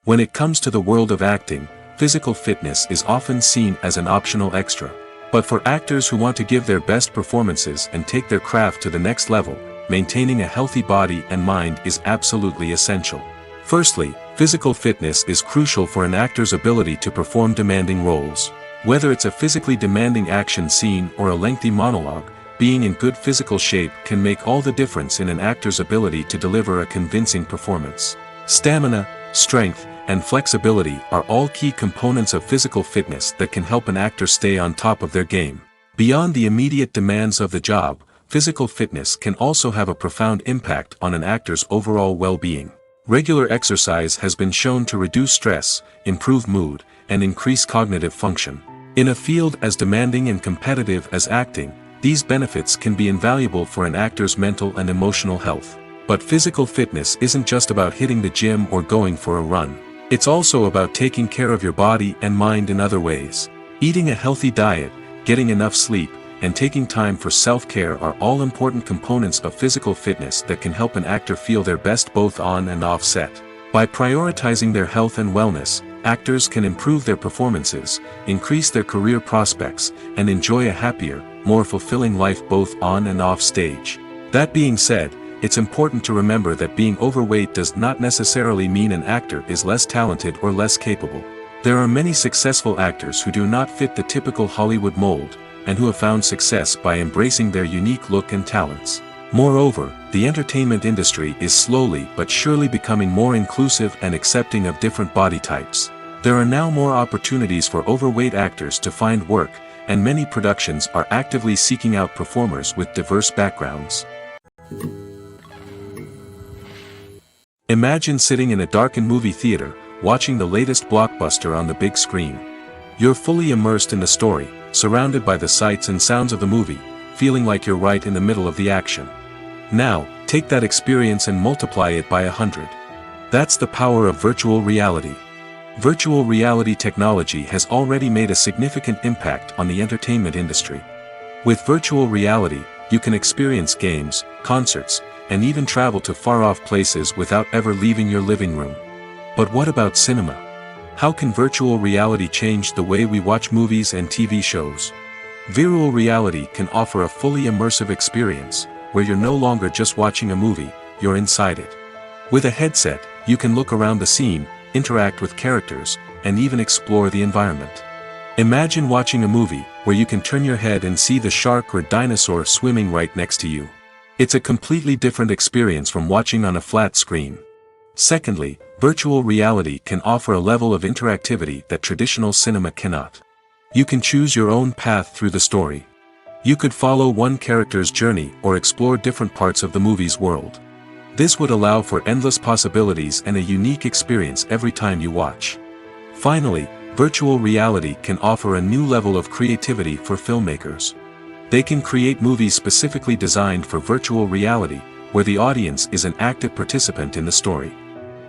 When it comes to the world of acting, physical fitness is often seen as an optional extra. But for actors who want to give their best performances and take their craft to the next level, maintaining a healthy body and mind is absolutely essential. Firstly, physical fitness is crucial for an actor's ability to perform demanding roles. Whether it's a physically demanding action scene or a lengthy monologue, being in good physical shape can make all the difference in an actor's ability to deliver a convincing performance. Stamina, strength, and flexibility are all key components of physical fitness that can help an actor stay on top of their game. Beyond the immediate demands of the job, physical fitness can also have a profound impact on an actor's overall well-being. Regular exercise has been shown to reduce stress, improve mood, and increase cognitive function. In a field as demanding and competitive as acting, these benefits can be invaluable for an actor's mental and emotional health. But physical fitness isn't just about hitting the gym or going for a run. It's also about taking care of your body and mind in other ways. Eating a healthy diet, getting enough sleep, and taking time for self-care are all important components of physical fitness that can help an actor feel their best both on and off set. By prioritizing their health and wellness, actors can improve their performances, increase their career prospects, and enjoy a happier, more fulfilling life both on and off stage. That being said, it's important to remember that being overweight does not necessarily mean an actor is less talented or less capable. There are many successful actors who do not fit the typical Hollywood mold, and who have found success by embracing their unique look and talents. Moreover, the entertainment industry is slowly but surely becoming more inclusive and accepting of different body types. There are now more opportunities for overweight actors to find work, and many productions are actively seeking out performers with diverse backgrounds. Imagine sitting in a darkened movie theater, watching the latest blockbuster on the big screen. You're fully immersed in the story, surrounded by the sights and sounds of the movie, feeling like you're right in the middle of the action. Now, take that experience and multiply it by 100. That's the power of virtual reality. Virtual reality technology has already made a significant impact on the entertainment industry. With virtual reality, you can experience games, concerts, and even travel to far-off places without ever leaving your living room. But what about cinema? How can virtual reality change the way we watch movies and TV shows? Virtual reality can offer a fully immersive experience, where you're no longer just watching a movie, you're inside it. With a headset, you can look around the scene, interact with characters, and even explore the environment. Imagine watching a movie, where you can turn your head and see the shark or dinosaur swimming right next to you. It's a completely different experience from watching on a flat screen. Secondly, Virtual reality can offer a level of interactivity that traditional cinema cannot. You can choose your own path through the story. You could follow one character's journey or explore different parts of the movie's world. This would allow for endless possibilities and a unique experience every time you watch. Finally, virtual reality can offer a new level of creativity for filmmakers. They can create movies specifically designed for virtual reality, where the audience is an active participant in the story.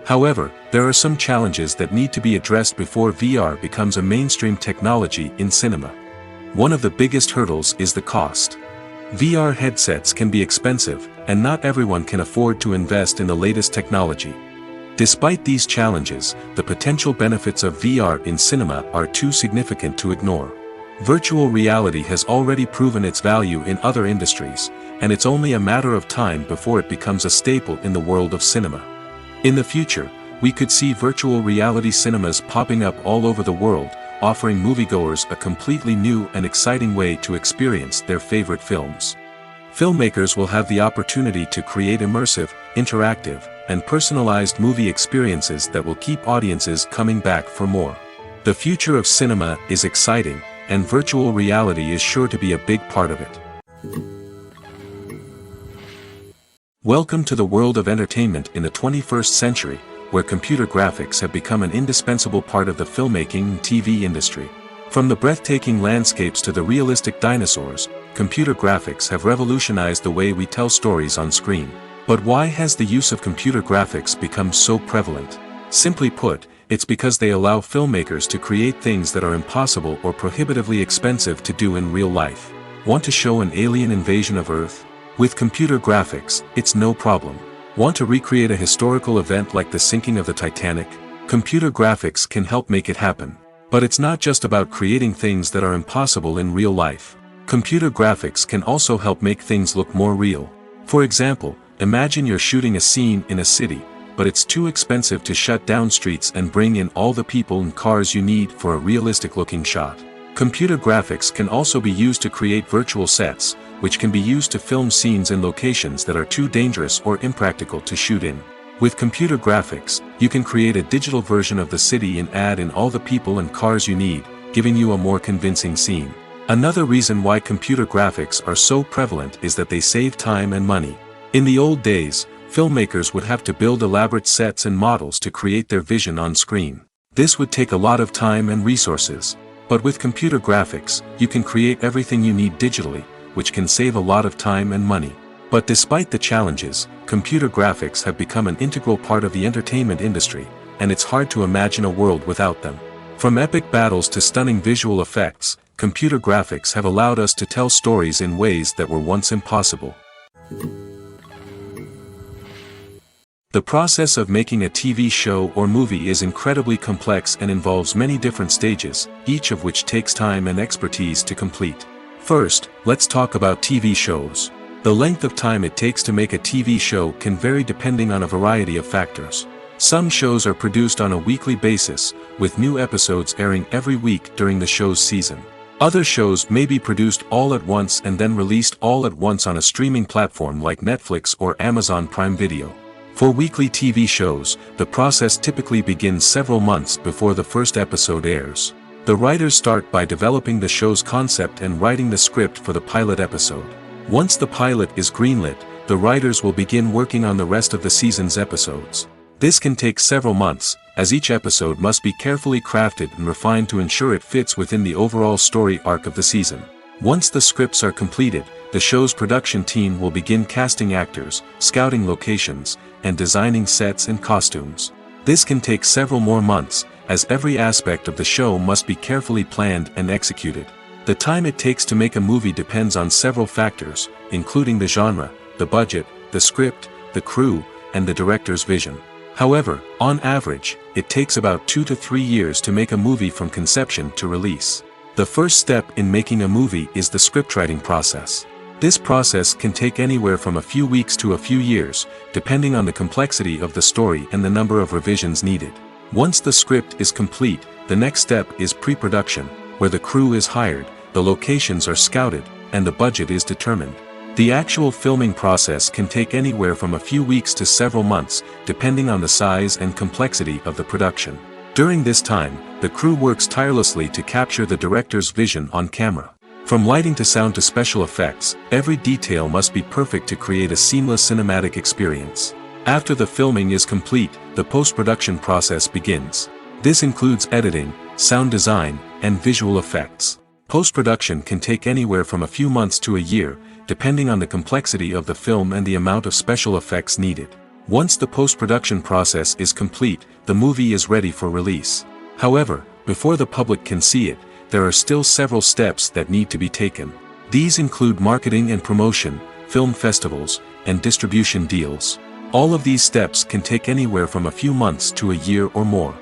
However, there are some challenges that need to be addressed before VR becomes a mainstream technology in cinema. One of the biggest hurdles is the cost. VR headsets can be expensive, and not everyone can afford to invest in the latest technology. Despite these challenges, the potential benefits of VR in cinema are too significant to ignore. Virtual reality has already proven its value in other industries, and it's only a matter of time before it becomes a staple in the world of cinema. In the future, we could see virtual reality cinemas popping up all over the world, offering moviegoers a completely new and exciting way to experience their favorite films. Filmmakers will have the opportunity to create immersive, interactive, and personalized movie experiences that will keep audiences coming back for more. The future of cinema is exciting, and virtual reality is sure to be a big part of it. Welcome to the world of entertainment in the 21st century, where computer graphics have become an indispensable part of the filmmaking and TV industry. From the breathtaking landscapes to the realistic dinosaurs, computer graphics have revolutionized the way we tell stories on screen. But why has the use of computer graphics become so prevalent? Simply put, it's because they allow filmmakers to create things that are impossible or prohibitively expensive to do in real life. Want to show an alien invasion of Earth? With computer graphics, it's no problem. Want to recreate a historical event like the sinking of the Titanic? Computer graphics can help make it happen. But it's not just about creating things that are impossible in real life. Computer graphics can also help make things look more real. For example, imagine you're shooting a scene in a city, but it's too expensive to shut down streets and bring in all the people and cars you need for a realistic-looking shot. Computer graphics can also be used to create virtual sets, which can be used to film scenes in locations that are too dangerous or impractical to shoot in. With computer graphics, you can create a digital version of the city and add in all the people and cars you need, giving you a more convincing scene. Another reason why computer graphics are so prevalent is that they save time and money. In the old days, filmmakers would have to build elaborate sets and models to create their vision on screen. This would take a lot of time and resources. But with computer graphics, you can create everything you need digitally, which can save a lot of time and money. But despite the challenges, computer graphics have become an integral part of the entertainment industry, and it's hard to imagine a world without them. From epic battles to stunning visual effects, computer graphics have allowed us to tell stories in ways that were once impossible. The process of making a TV show or movie is incredibly complex and involves many different stages, each of which takes time and expertise to complete. First, let's talk about TV shows. The length of time it takes to make a TV show can vary depending on a variety of factors. Some shows are produced on a weekly basis, with new episodes airing every week during the show's season. Other shows may be produced all at once and then released all at once on a streaming platform like Netflix or Amazon Prime Video. For weekly TV shows, the process typically begins several months before the first episode airs. The writers start by developing the show's concept and writing the script for the pilot episode. Once the pilot is greenlit, the writers will begin working on the rest of the season's episodes. This can take several months, as each episode must be carefully crafted and refined to ensure it fits within the overall story arc of the season. Once the scripts are completed, the show's production team will begin casting actors, scouting locations, and designing sets and costumes. This can take several more months, as every aspect of the show must be carefully planned and executed. The time it takes to make a movie depends on several factors, including the genre, the budget, the script, the crew, and the director's vision. However, on average, it takes about 2 to 3 years to make a movie from conception to release. The first step in making a movie is the scriptwriting process. This process can take anywhere from a few weeks to a few years, depending on the complexity of the story and the number of revisions needed. Once the script is complete, the next step is pre-production, where the crew is hired, the locations are scouted, and the budget is determined. The actual filming process can take anywhere from a few weeks to several months, depending on the size and complexity of the production. During this time, the crew works tirelessly to capture the director's vision on camera. From lighting to sound to special effects, every detail must be perfect to create a seamless cinematic experience. After the filming is complete, the post-production process begins. This includes editing, sound design, and visual effects. Post-production can take anywhere from a few months to a year, depending on the complexity of the film and the amount of special effects needed. Once the post-production process is complete, the movie is ready for release. However, before the public can see it, there are still several steps that need to be taken. These include marketing and promotion, film festivals, and distribution deals. All of these steps can take anywhere from a few months to a year or more.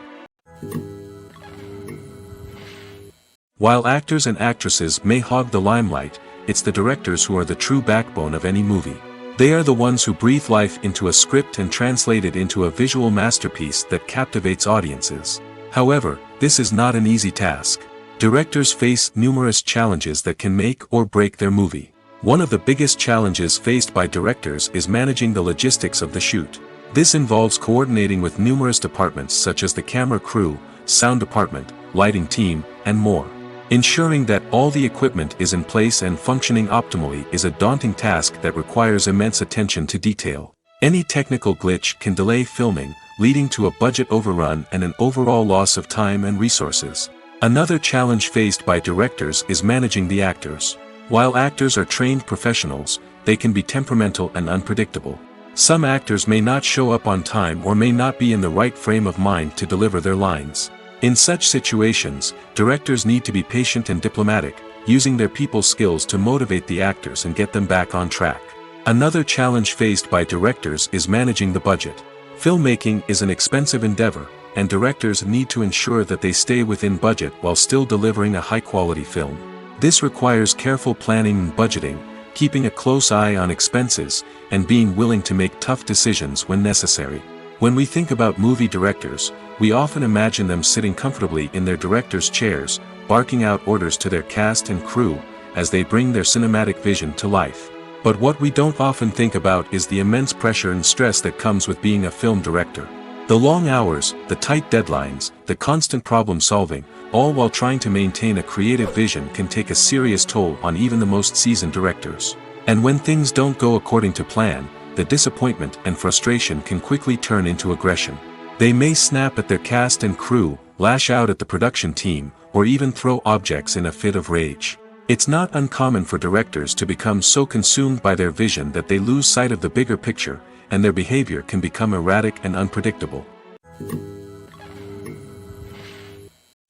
While actors and actresses may hog the limelight, it's the directors who are the true backbone of any movie. They are the ones who breathe life into a script and translate it into a visual masterpiece that captivates audiences. However, this is not an easy task. Directors face numerous challenges that can make or break their movie. One of the biggest challenges faced by directors is managing the logistics of the shoot. This involves coordinating with numerous departments such as the camera crew, sound department, lighting team, and more. Ensuring that all the equipment is in place and functioning optimally is a daunting task that requires immense attention to detail. Any technical glitch can delay filming, leading to a budget overrun and an overall loss of time and resources. Another challenge faced by directors is managing the actors. While actors are trained professionals, they can be temperamental and unpredictable. Some actors may not show up on time or may not be in the right frame of mind to deliver their lines. In such situations, directors need to be patient and diplomatic, using their people skills to motivate the actors and get them back on track. Another challenge faced by directors is managing the budget. Filmmaking is an expensive endeavor, and directors need to ensure that they stay within budget while still delivering a high-quality film. This requires careful planning and budgeting, keeping a close eye on expenses, and being willing to make tough decisions when necessary. When we think about movie directors, we often imagine them sitting comfortably in their director's chairs, barking out orders to their cast and crew, as they bring their cinematic vision to life. But what we don't often think about is the immense pressure and stress that comes with being a film director. The long hours, the tight deadlines, the constant problem solving, all while trying to maintain a creative vision can take a serious toll on even the most seasoned directors. And when things don't go according to plan, the disappointment and frustration can quickly turn into aggression. They may snap at their cast and crew, lash out at the production team, or even throw objects in a fit of rage. It's not uncommon for directors to become so consumed by their vision that they lose sight of the bigger picture, and their behavior can become erratic and unpredictable.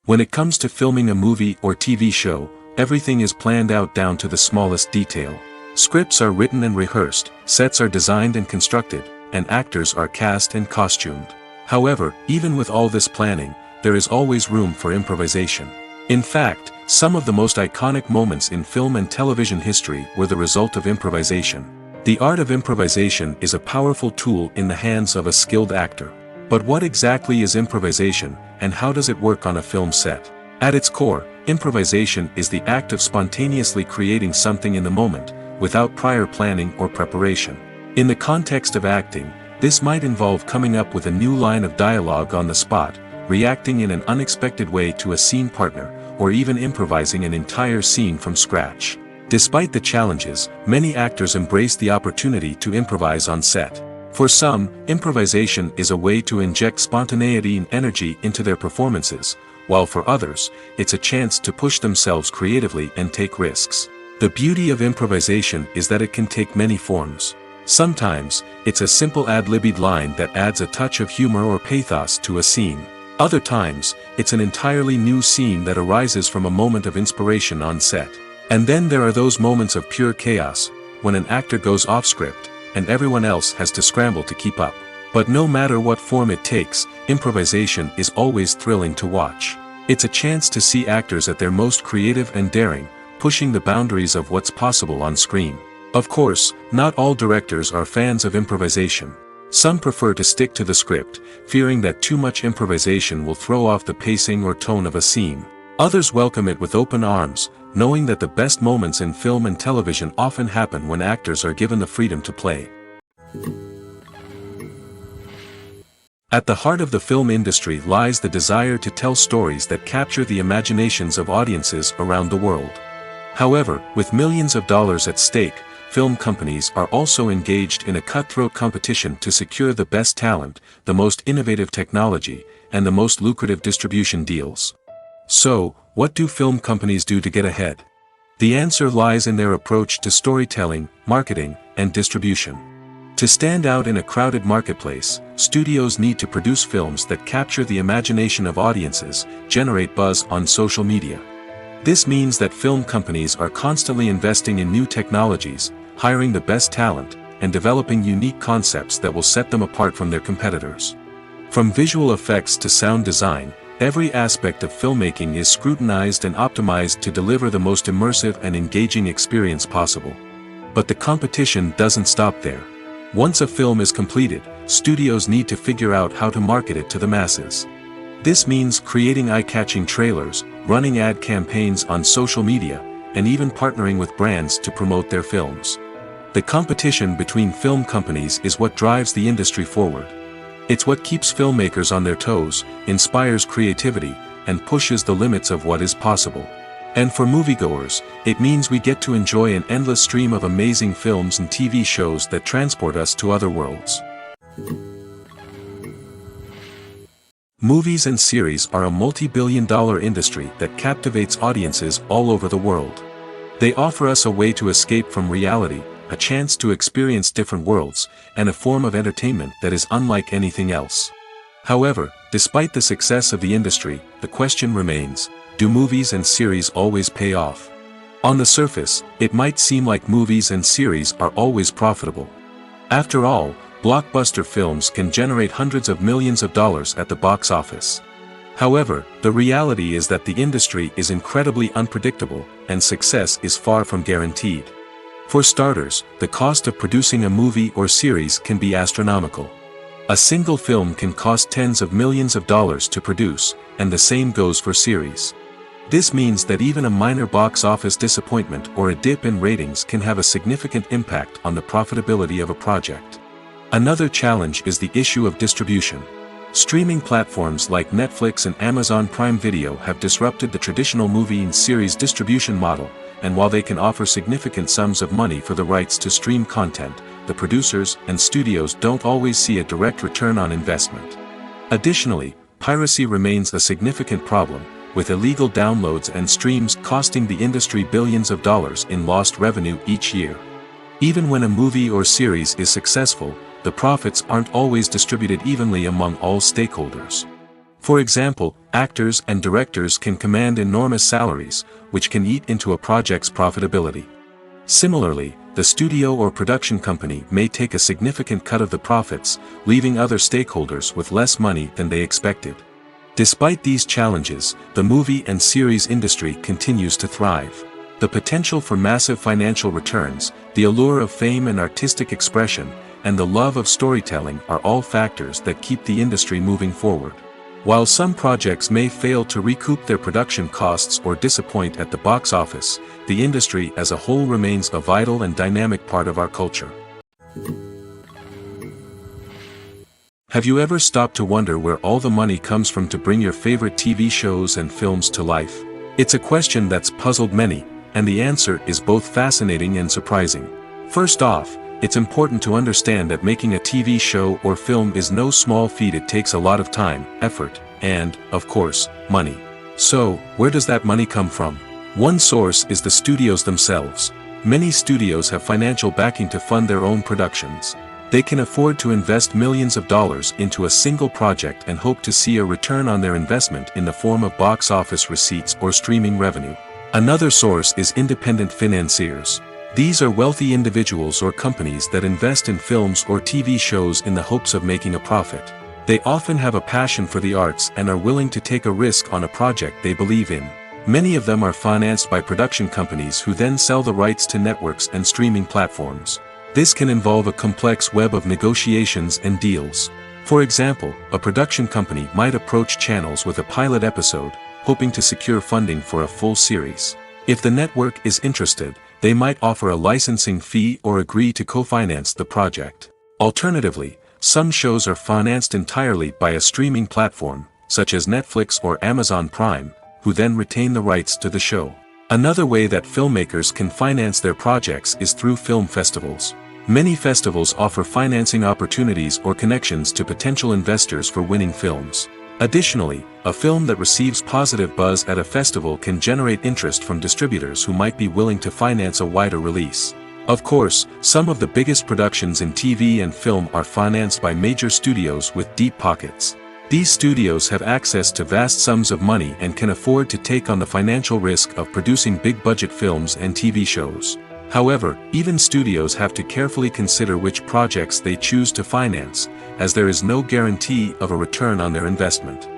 When it comes to filming a movie or TV show, everything is planned out down to the smallest detail. Scripts are written and rehearsed, sets are designed and constructed, and actors are cast and costumed. However, even with all this planning, there is always room for improvisation. In fact, some of the most iconic moments in film and television history were the result of improvisation. The art of improvisation is a powerful tool in the hands of a skilled actor. But what exactly is improvisation, and how does it work on a film set? At its core, improvisation is the act of spontaneously creating something in the moment, without prior planning or preparation. In the context of acting, this might involve coming up with a new line of dialogue on the spot, reacting in an unexpected way to a scene partner, or even improvising an entire scene from scratch. Despite the challenges, many actors embrace the opportunity to improvise on set. For some, improvisation is a way to inject spontaneity and energy into their performances, while for others, it's a chance to push themselves creatively and take risks. The beauty of improvisation is that it can take many forms. Sometimes, it's a simple ad-libbed line that adds a touch of humor or pathos to a scene. Other times, it's an entirely new scene that arises from a moment of inspiration on set. And then there are those moments of pure chaos, when an actor goes off script, and everyone else has to scramble to keep up. But no matter what form it takes, improvisation is always thrilling to watch. It's a chance to see actors at their most creative and daring, pushing the boundaries of what's possible on screen. Of course, not all directors are fans of improvisation. Some prefer to stick to the script, fearing that too much improvisation will throw off the pacing or tone of a scene. Others welcome it with open arms, knowing that the best moments in film and television often happen when actors are given the freedom to play. At the heart of the film industry lies the desire to tell stories that capture the imaginations of audiences around the world. However, with millions of dollars at stake, film companies are also engaged in a cutthroat competition to secure the best talent, the most innovative technology, and the most lucrative distribution deals. So, what do film companies do to get ahead? The answer lies in their approach to storytelling, marketing, and distribution. To stand out in a crowded marketplace, studios need to produce films that capture the imagination of audiences, generate buzz on social media. This means that film companies are constantly investing in new technologies, hiring the best talent, and developing unique concepts that will set them apart from their competitors. From visual effects to sound design, every aspect of filmmaking is scrutinized and optimized to deliver the most immersive and engaging experience possible. But the competition doesn't stop there. Once a film is completed, studios need to figure out how to market it to the masses. This means creating eye-catching trailers, running ad campaigns on social media, and even partnering with brands to promote their films. The competition between film companies is what drives the industry forward. It's what keeps filmmakers on their toes, inspires creativity, and pushes the limits of what is possible. And for moviegoers, it means we get to enjoy an endless stream of amazing films and TV shows that transport us to other worlds. Movies and series are a multi-billion-dollar industry that captivates audiences all over the world. They offer us a way to escape from reality, a chance to experience different worlds, and a form of entertainment that is unlike anything else. However, despite the success of the industry, the question remains: do movies and series always pay off? On the surface, it might seem like movies and series are always profitable. After all, blockbuster films can generate hundreds of millions of dollars at the box office. However, the reality is that the industry is incredibly unpredictable, and success is far from guaranteed. For starters, the cost of producing a movie or series can be astronomical. A single film can cost tens of millions of dollars to produce, and the same goes for series. This means that even a minor box office disappointment or a dip in ratings can have a significant impact on the profitability of a project. Another challenge is the issue of distribution. Streaming platforms like Netflix and Amazon Prime Video have disrupted the traditional movie and series distribution model, and while they can offer significant sums of money for the rights to stream content, the producers and studios don't always see a direct return on investment. Additionally, piracy remains a significant problem, with illegal downloads and streams costing the industry billions of dollars in lost revenue each year. Even when a movie or series is successful, the profits aren't always distributed evenly among all stakeholders. For example, actors and directors can command enormous salaries, which can eat into a project's profitability. Similarly, the studio or production company may take a significant cut of the profits, leaving other stakeholders with less money than they expected. Despite these challenges, the movie and series industry continues to thrive. The potential for massive financial returns, the allure of fame and artistic expression, and the love of storytelling are all factors that keep the industry moving forward. While some projects may fail to recoup their production costs or disappoint at the box office, the industry as a whole remains a vital and dynamic part of our culture. Have you ever stopped to wonder where all the money comes from to bring your favorite TV shows and films to life? It's a question that's puzzled many, and the answer is both fascinating and surprising. First off, it's important to understand that making a TV show or film is no small feat. It takes a lot of time, effort, and, of course, money. So, where does that money come from? One source is the studios themselves. Many studios have financial backing to fund their own productions. They can afford to invest millions of dollars into a single project and hope to see a return on their investment in the form of box office receipts or streaming revenue. Another source is independent financiers. These are wealthy individuals or companies that invest in films or TV shows in the hopes of making a profit. They often have a passion for the arts and are willing to take a risk on a project they believe in. Many of them are financed by production companies who then sell the rights to networks and streaming platforms. This can involve a complex web of negotiations and deals. For example, a production company might approach channels with a pilot episode, hoping to secure funding for a full series. If the network is interested, they might offer a licensing fee or agree to co-finance the project. Alternatively, some shows are financed entirely by a streaming platform, such as Netflix or Amazon Prime, who then retain the rights to the show. Another way that filmmakers can finance their projects is through film festivals. Many festivals offer financing opportunities or connections to potential investors for winning films. Additionally, a film that receives positive buzz at a festival can generate interest from distributors who might be willing to finance a wider release. Of course, some of the biggest productions in TV and film are financed by major studios with deep pockets. These studios have access to vast sums of money and can afford to take on the financial risk of producing big-budget films and TV shows. However, even studios have to carefully consider which projects they choose to finance, as there is no guarantee of a return on their investment.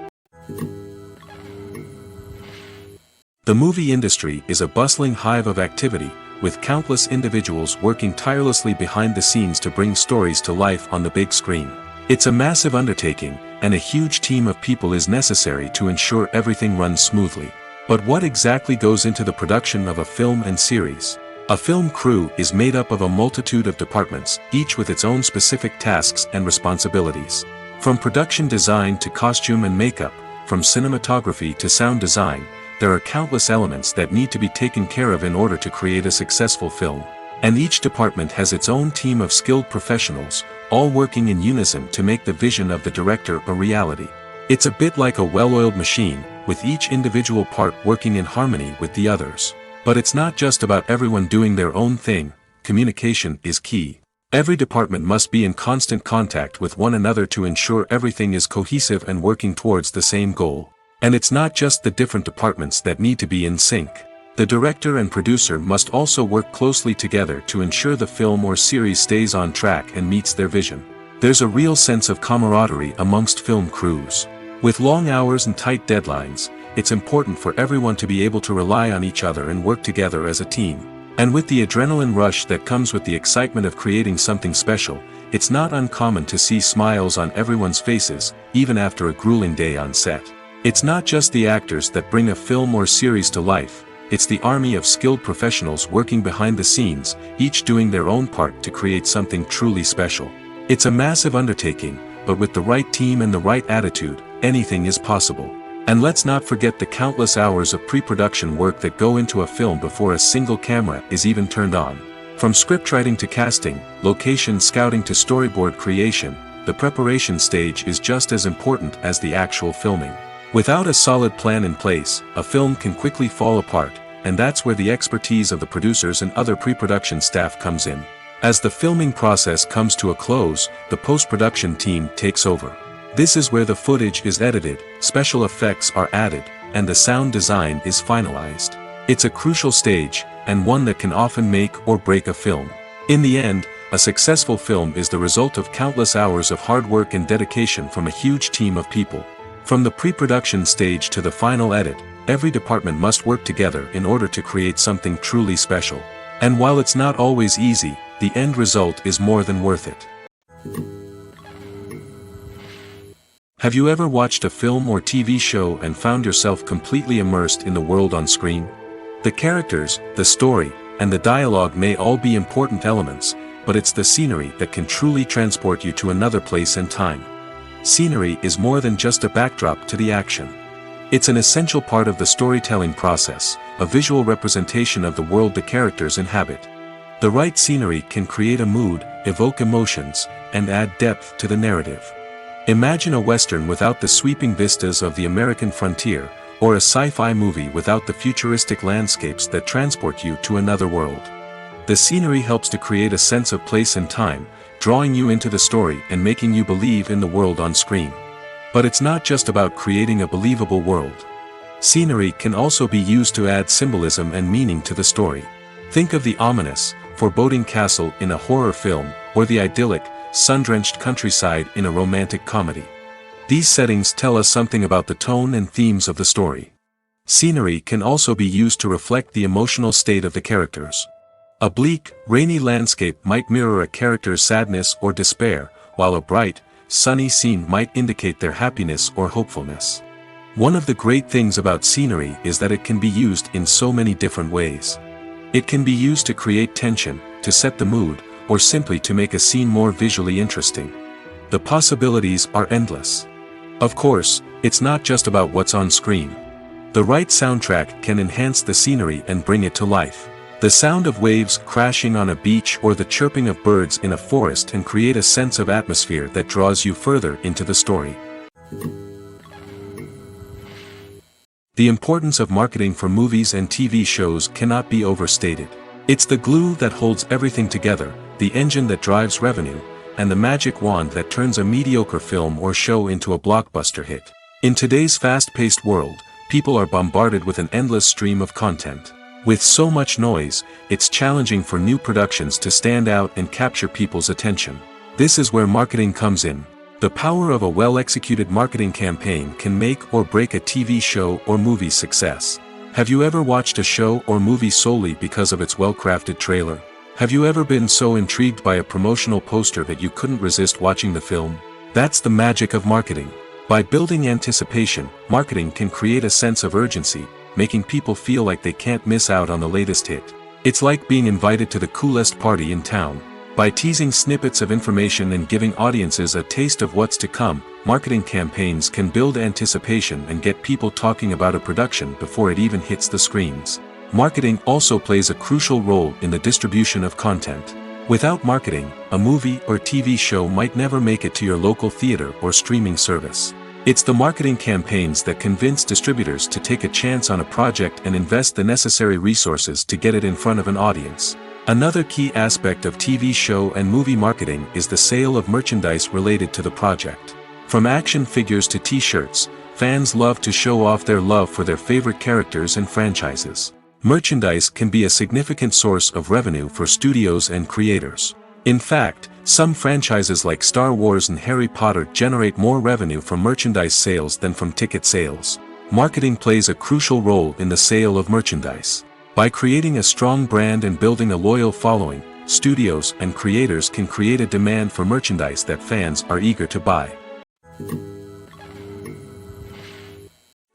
The movie industry is a bustling hive of activity, with countless individuals working tirelessly behind the scenes to bring stories to life on the big screen. It's a massive undertaking, and a huge team of people is necessary to ensure everything runs smoothly. But what exactly goes into the production of a film and series? A film crew is made up of a multitude of departments, each with its own specific tasks and responsibilities. From production design to costume and makeup, from cinematography to sound design, there are countless elements that need to be taken care of in order to create a successful film. And each department has its own team of skilled professionals, all working in unison to make the vision of the director a reality. It's a bit like a well-oiled machine, with each individual part working in harmony with the others. But it's not just about everyone doing their own thing. Communication is key. Every department must be in constant contact with one another to ensure everything is cohesive and working towards the same goal. And it's not just the different departments that need to be in sync. The director and producer must also work closely together to ensure the film or series stays on track and meets their vision. There's a real sense of camaraderie amongst film crews. With long hours and tight deadlines, it's important for everyone to be able to rely on each other and work together as a team. And with the adrenaline rush that comes with the excitement of creating something special, it's not uncommon to see smiles on everyone's faces, even after a grueling day on set. It's not just the actors that bring a film or series to life. It's the army of skilled professionals working behind the scenes, each doing their own part to create something truly special. It's a massive undertaking, but with the right team and the right attitude, anything is possible. And let's not forget the countless hours of pre-production work that go into a film before a single camera is even turned on. From scriptwriting to casting, location scouting to storyboard creation, the preparation stage is just as important as the actual filming. Without a solid plan in place, a film can quickly fall apart, and that's where the expertise of the producers and other pre-production staff comes in. As the filming process comes to a close, the post-production team takes over. This is where the footage is edited, special effects are added, and the sound design is finalized. It's a crucial stage, and one that can often make or break a film. In the end, a successful film is the result of countless hours of hard work and dedication from a huge team of people. From the pre-production stage to the final edit, every department must work together in order to create something truly special. And while it's not always easy, the end result is more than worth it. Have you ever watched a film or TV show and found yourself completely immersed in the world on screen? The characters, the story, and the dialogue may all be important elements, but it's the scenery that can truly transport you to another place and time. Scenery is more than just a backdrop to the action. It's an essential part of the storytelling process, a visual representation of the world the characters inhabit. The right scenery can create a mood, evoke emotions, and add depth to the narrative. Imagine a Western without the sweeping vistas of the American frontier, or a sci-fi movie without the futuristic landscapes that transport you to another world. The scenery helps to create a sense of place and time, drawing you into the story and making you believe in the world on screen. But it's not just about creating a believable world. Scenery can also be used to add symbolism and meaning to the story. Think of the ominous, foreboding castle in a horror film, or the idyllic, sun-drenched countryside in a romantic comedy. These settings tell us something about the tone and themes of the story. Scenery can also be used to reflect the emotional state of the characters. A bleak, rainy landscape might mirror a character's sadness or despair, while a bright, sunny scene might indicate their happiness or hopefulness. One of the great things about scenery is that it can be used in so many different ways. It can be used to create tension, to set the mood, or simply to make a scene more visually interesting. The possibilities are endless. Of course, it's not just about what's on screen. The right soundtrack can enhance the scenery and bring it to life. The sound of waves crashing on a beach or the chirping of birds in a forest can create a sense of atmosphere that draws you further into the story. The importance of marketing for movies and TV shows cannot be overstated. It's the glue that holds everything together, the engine that drives revenue, and the magic wand that turns a mediocre film or show into a blockbuster hit. In today's fast-paced world, people are bombarded with an endless stream of content. With so much noise, it's challenging for new productions to stand out and capture people's attention. This is where marketing comes in. The power of a well-executed marketing campaign can make or break a TV show or movie's success. Have you ever watched a show or movie solely because of its well-crafted trailer? Have you ever been so intrigued by a promotional poster that you couldn't resist watching the film? That's the magic of marketing. By building anticipation, marketing can create a sense of urgency, making people feel like they can't miss out on the latest hit. It's like being invited to the coolest party in town. By teasing snippets of information and giving audiences a taste of what's to come, marketing campaigns can build anticipation and get people talking about a production before it even hits the screens. Marketing also plays a crucial role in the distribution of content. Without marketing, a movie or TV show might never make it to your local theater or streaming service. It's the marketing campaigns that convince distributors to take a chance on a project and invest the necessary resources to get it in front of an audience. Another key aspect of TV show and movie marketing is the sale of merchandise related to the project. From action figures to t-shirts, fans love to show off their love for their favorite characters and franchises. Merchandise can be a significant source of revenue for studios and creators. In fact, some franchises like Star Wars and Harry Potter generate more revenue from merchandise sales than from ticket sales. Marketing plays a crucial role in the sale of merchandise. By creating a strong brand and building a loyal following, studios and creators can create a demand for merchandise that fans are eager to buy.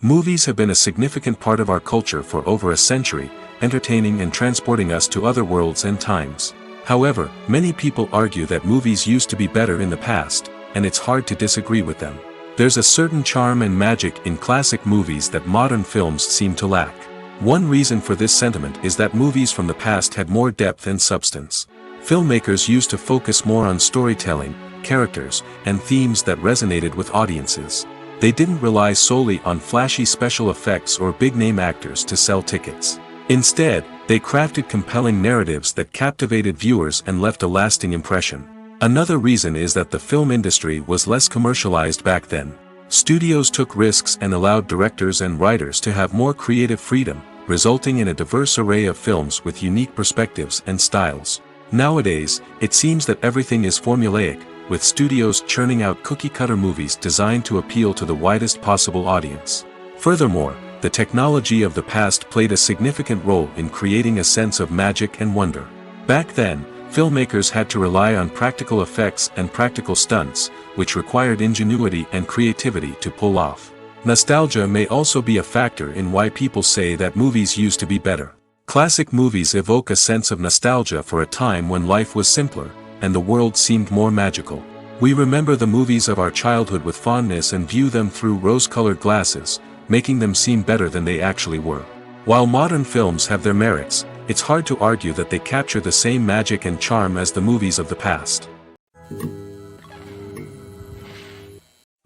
Movies have been a significant part of our culture for over a century, entertaining and transporting us to other worlds and times. However, many people argue that movies used to be better in the past, and it's hard to disagree with them. There's a certain charm and magic in classic movies that modern films seem to lack. One reason for this sentiment is that movies from the past had more depth and substance. Filmmakers used to focus more on storytelling, characters, and themes that resonated with audiences. They didn't rely solely on flashy special effects or big-name actors to sell tickets. Instead, they crafted compelling narratives that captivated viewers and left a lasting impression. Another reason is that the film industry was less commercialized back then. Studios took risks and allowed directors and writers to have more creative freedom, resulting in a diverse array of films with unique perspectives and styles. Nowadays, it seems that everything is formulaic, with studios churning out cookie-cutter movies designed to appeal to the widest possible audience. Furthermore, the technology of the past played a significant role in creating a sense of magic and wonder. Back then, filmmakers had to rely on practical effects and practical stunts, which required ingenuity and creativity to pull off. Nostalgia may also be a factor in why people say that movies used to be better. Classic movies evoke a sense of nostalgia for a time when life was simpler, and the world seemed more magical. We remember the movies of our childhood with fondness and view them through rose-colored glasses, making them seem better than they actually were. While modern films have their merits, it's hard to argue that they capture the same magic and charm as the movies of the past.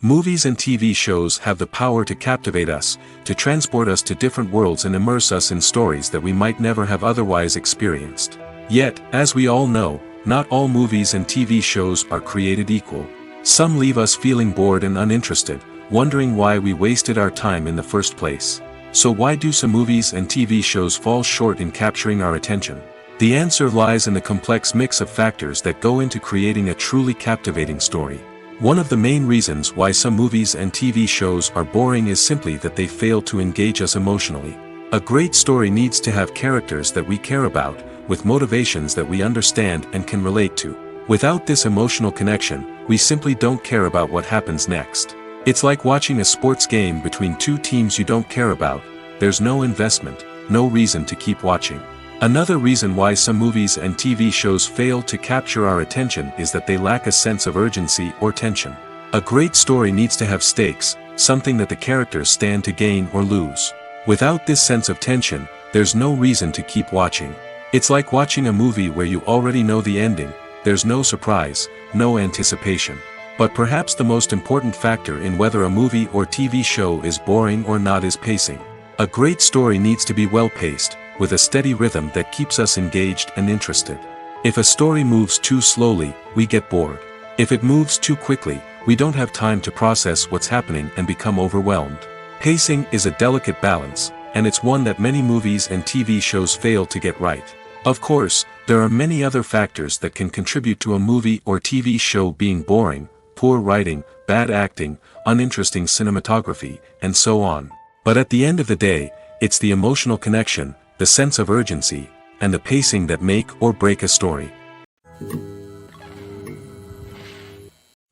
Movies and TV shows have the power to captivate us, to transport us to different worlds and immerse us in stories that we might never have otherwise experienced. Yet, as we all know, not all movies and TV shows are created equal. Some leave us feeling bored and uninterested, wondering why we wasted our time in the first place. So why do some movies and TV shows fall short in capturing our attention? The answer lies in the complex mix of factors that go into creating a truly captivating story. One of the main reasons why some movies and TV shows are boring is simply that they fail to engage us emotionally. A great story needs to have characters that we care about, with motivations that we understand and can relate to. Without this emotional connection, we simply don't care about what happens next. It's like watching a sports game between two teams you don't care about. There's no investment, no reason to keep watching. Another reason why some movies and TV shows fail to capture our attention is that they lack a sense of urgency or tension. A great story needs to have stakes, something that the characters stand to gain or lose. Without this sense of tension, there's no reason to keep watching. It's like watching a movie where you already know the ending. There's no surprise, no anticipation. But perhaps the most important factor in whether a movie or TV show is boring or not is pacing. A great story needs to be well-paced, with a steady rhythm that keeps us engaged and interested. If a story moves too slowly, we get bored. If it moves too quickly, we don't have time to process what's happening and become overwhelmed. Pacing is a delicate balance, and it's one that many movies and TV shows fail to get right. Of course, there are many other factors that can contribute to a movie or TV show being boring: poor writing, bad acting, uninteresting cinematography, and so on. But at the end of the day, it's the emotional connection, the sense of urgency, and the pacing that make or break a story.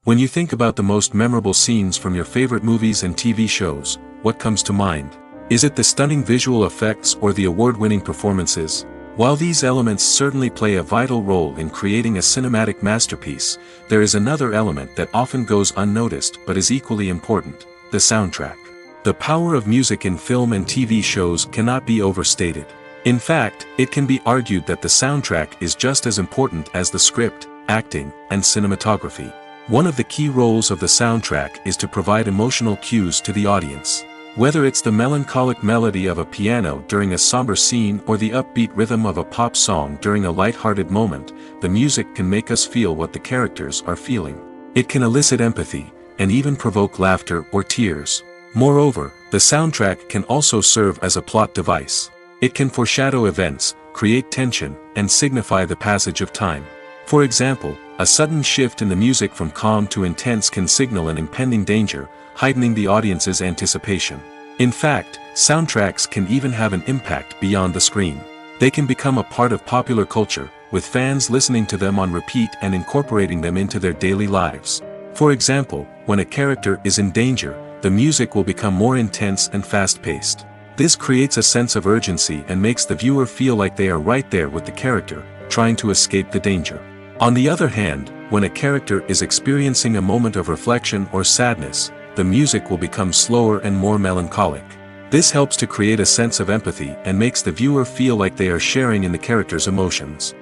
When you think about the most memorable scenes from your favorite movies and TV shows, what comes to mind? Is it the stunning visual effects or the award-winning performances? While these elements certainly play a vital role in creating a cinematic masterpiece, there is another element that often goes unnoticed but is equally important: the soundtrack. The power of music in film and TV shows cannot be overstated. In fact, it can be argued that the soundtrack is just as important as the script, acting, and cinematography. One of the key roles of the soundtrack is to provide emotional cues to the audience. Whether it's the melancholic melody of a piano during a somber scene or the upbeat rhythm of a pop song during a light-hearted moment, the music can make us feel what the characters are feeling. It can elicit empathy, and even provoke laughter or tears. Moreover, the soundtrack can also serve as a plot device. It can foreshadow events, create tension, and signify the passage of time. For example, a sudden shift in the music from calm to intense can signal an impending danger, heightening the audience's anticipation. In fact, soundtracks can even have an impact beyond the screen. They can become a part of popular culture, with fans listening to them on repeat and incorporating them into their daily lives. For example, when a character is in danger, the music will become more intense and fast-paced. This creates a sense of urgency and makes the viewer feel like they are right there with the character, trying to escape the danger. On the other hand, when a character is experiencing a moment of reflection or sadness, the music will become slower and more melancholic. This helps to create a sense of empathy and makes the viewer feel like they are sharing in the character's emotions.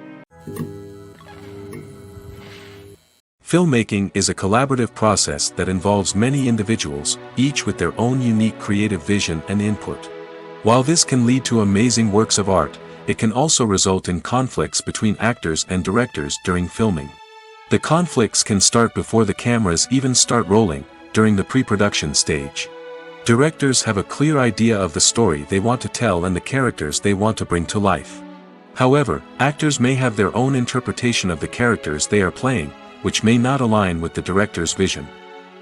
Filmmaking is a collaborative process that involves many individuals, each with their own unique creative vision and input. While this can lead to amazing works of art, it can also result in conflicts between actors and directors during filming. The conflicts can start before the cameras even start rolling, during the pre-production stage. Directors have a clear idea of the story they want to tell and the characters they want to bring to life. However, actors may have their own interpretation of the characters they are playing, which may not align with the director's vision.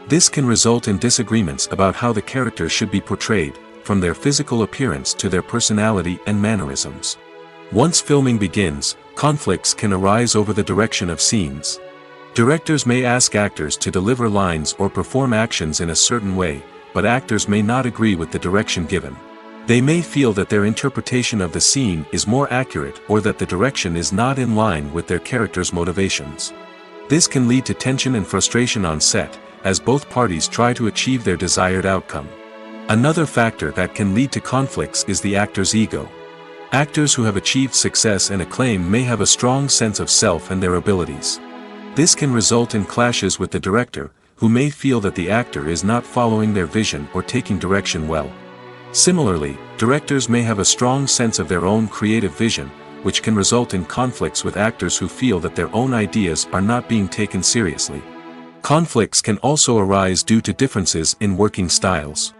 This can result in disagreements about how the characters should be portrayed, from their physical appearance to their personality and mannerisms. Once filming begins, conflicts can arise over the direction of scenes. Directors may ask actors to deliver lines or perform actions in a certain way, but actors may not agree with the direction given. They may feel that their interpretation of the scene is more accurate or that the direction is not in line with their character's motivations. This can lead to tension and frustration on set, as both parties try to achieve their desired outcome. Another factor that can lead to conflicts is the actor's ego. Actors who have achieved success and acclaim may have a strong sense of self and their abilities. This can result in clashes with the director, who may feel that the actor is not following their vision or taking direction well. Similarly, directors may have a strong sense of their own creative vision, which can result in conflicts with actors who feel that their own ideas are not being taken seriously. Conflicts can also arise due to differences in working styles.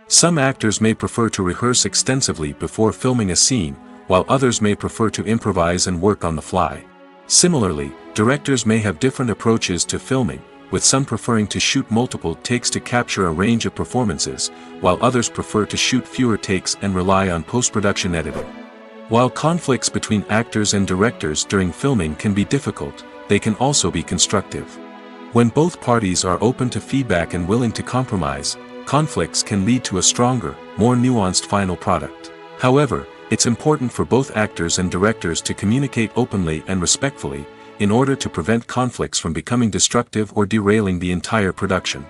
Some actors may prefer to rehearse extensively before filming a scene, while others may prefer to improvise and work on the fly. Similarly, directors may have different approaches to filming, with some preferring to shoot multiple takes to capture a range of performances, while others prefer to shoot fewer takes and rely on post-production editing. While conflicts between actors and directors during filming can be difficult, they can also be constructive. When both parties are open to feedback and willing to compromise, conflicts can lead to a stronger, more nuanced final product. However, it's important for both actors and directors to communicate openly and respectfully, in order to prevent conflicts from becoming destructive or derailing the entire production.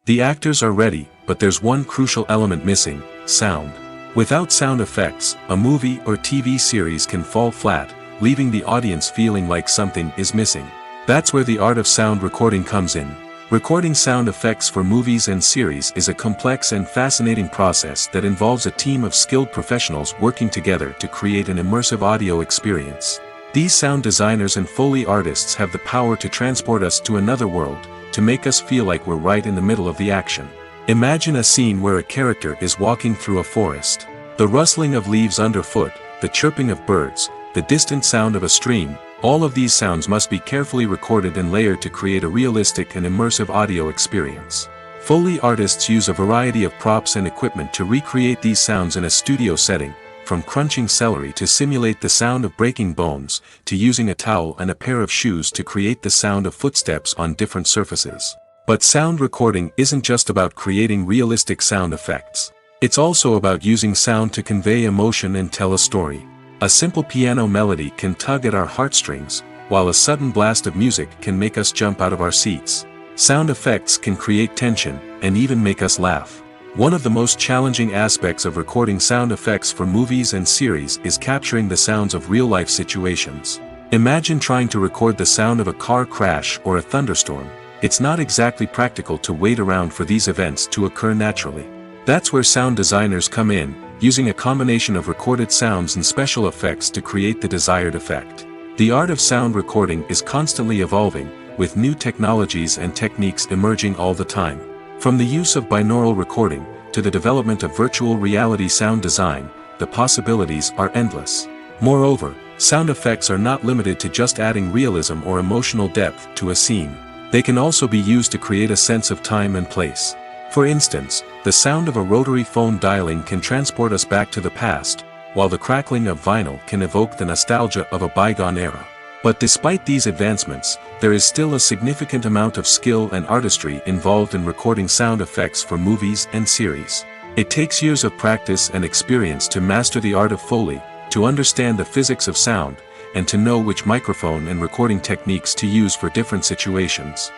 The actors are ready, but there's one crucial element missing: sound. Without sound effects, a movie or TV series can fall flat, leaving the audience feeling like something is missing. That's where the art of sound recording comes in. Recording sound effects for movies and series is a complex and fascinating process that involves a team of skilled professionals working together to create an immersive audio experience. These sound designers and Foley artists have the power to transport us to another world, to make us feel like we're right in the middle of the action. Imagine a scene where a character is walking through a forest. The rustling of leaves underfoot, the chirping of birds, the distant sound of a stream, all of these sounds must be carefully recorded and layered to create a realistic and immersive audio experience. Foley artists use a variety of props and equipment to recreate these sounds in a studio setting, from crunching celery to simulate the sound of breaking bones, to using a towel and a pair of shoes to create the sound of footsteps on different surfaces. But sound recording isn't just about creating realistic sound effects. It's also about using sound to convey emotion and tell a story. A simple piano melody can tug at our heartstrings, while a sudden blast of music can make us jump out of our seats. Sound effects can create tension, and even make us laugh. One of the most challenging aspects of recording sound effects for movies and series is capturing the sounds of real-life situations. Imagine trying to record the sound of a car crash or a thunderstorm. It's not exactly practical to wait around for these events to occur naturally. That's where sound designers come in, using a combination of recorded sounds and special effects to create the desired effect. The art of sound recording is constantly evolving, with new technologies and techniques emerging all the time. From the use of binaural recording, to the development of virtual reality sound design, the possibilities are endless. Moreover, sound effects are not limited to just adding realism or emotional depth to a scene. They can also be used to create a sense of time and place. For instance, the sound of a rotary phone dialing can transport us back to the past, while the crackling of vinyl can evoke the nostalgia of a bygone era. But despite these advancements, there is still a significant amount of skill and artistry involved in recording sound effects for movies and series. It takes years of practice and experience to master the art of Foley, to understand the physics of sound, and to know which microphone and recording techniques to use for different situations.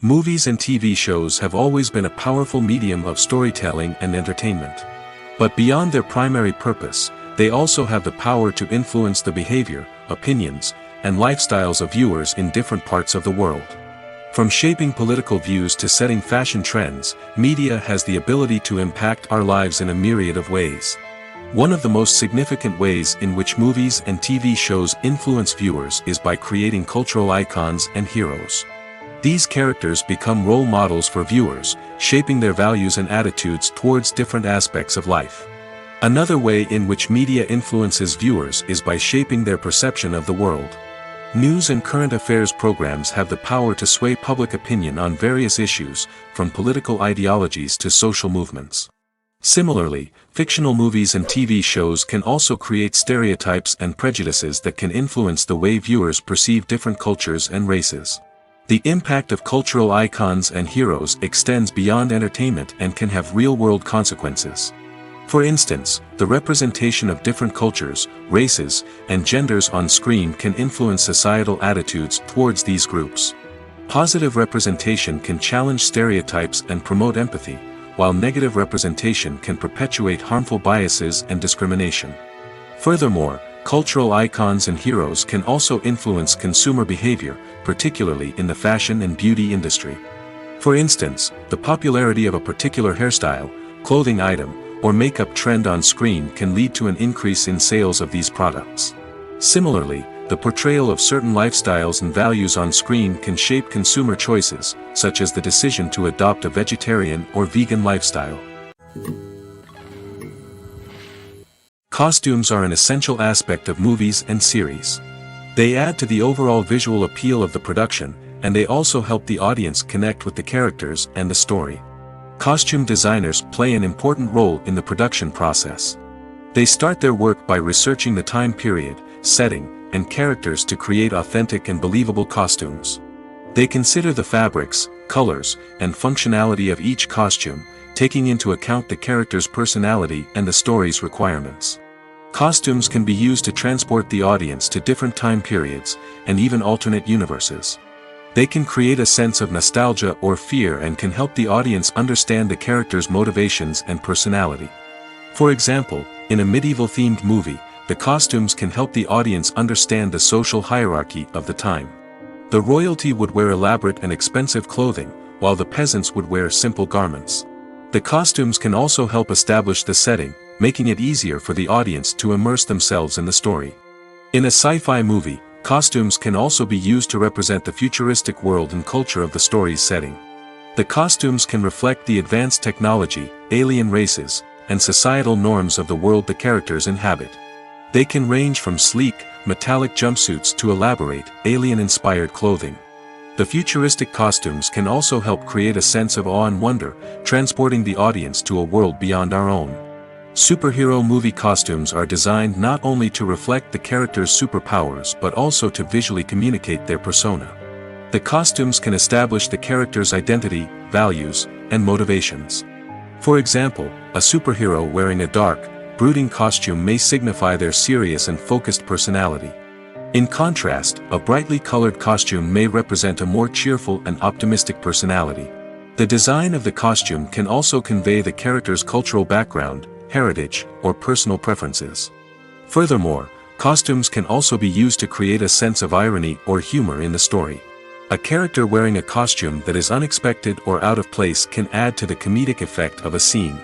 Movies and TV shows have always been a powerful medium of storytelling and entertainment. But beyond their primary purpose, they also have the power to influence the behavior, opinions, and lifestyles of viewers in different parts of the world. From shaping political views to setting fashion trends, media has the ability to impact our lives in a myriad of ways. One of the most significant ways in which movies and TV shows influence viewers is by creating cultural icons and heroes. These characters become role models for viewers, shaping their values and attitudes towards different aspects of life. Another way in which media influences viewers is by shaping their perception of the world. News and current affairs programs have the power to sway public opinion on various issues, from political ideologies to social movements. Similarly, fictional movies and TV shows can also create stereotypes and prejudices that can influence the way viewers perceive different cultures and races. The impact of cultural icons and heroes extends beyond entertainment and can have real-world consequences. For instance, the representation of different cultures, races, and genders on screen can influence societal attitudes towards these groups. Positive representation can challenge stereotypes and promote empathy, while negative representation can perpetuate harmful biases and discrimination. Furthermore, cultural icons and heroes can also influence consumer behavior, particularly in the fashion and beauty industry. For instance, the popularity of a particular hairstyle, clothing item, or makeup trend on screen can lead to an increase in sales of these products. Similarly, the portrayal of certain lifestyles and values on screen can shape consumer choices, such as the decision to adopt a vegetarian or vegan lifestyle. Costumes are an essential aspect of movies and series. They add to the overall visual appeal of the production, and they also help the audience connect with the characters and the story. Costume designers play an important role in the production process. They start their work by researching the time period, setting, and characters to create authentic and believable costumes. They consider the fabrics, colors, and functionality of each costume, taking into account the character's personality and the story's requirements. Costumes can be used to transport the audience to different time periods, and even alternate universes. They can create a sense of nostalgia or fear and can help the audience understand the character's motivations and personality. For example, in a medieval-themed movie, the costumes can help the audience understand the social hierarchy of the time. The royalty would wear elaborate and expensive clothing, while the peasants would wear simple garments. The costumes can also help establish the setting, making it easier for the audience to immerse themselves in the story. In a sci-fi movie, costumes can also be used to represent the futuristic world and culture of the story's setting. The costumes can reflect the advanced technology, alien races, and societal norms of the world the characters inhabit. They can range from sleek, metallic jumpsuits to elaborate, alien-inspired clothing. The futuristic costumes can also help create a sense of awe and wonder, transporting the audience to a world beyond our own. Superhero movie costumes are designed not only to reflect the character's superpowers but also to visually communicate their persona. The costumes can establish the character's identity, values, and motivations. For example, a superhero wearing a dark, brooding costume may signify their serious and focused personality. In contrast, a brightly colored costume may represent a more cheerful and optimistic personality. The design of the costume can also convey the character's cultural background, heritage, or personal preferences. Furthermore, costumes can also be used to create a sense of irony or humor in the story. A character wearing a costume that is unexpected or out of place can add to the comedic effect of a scene.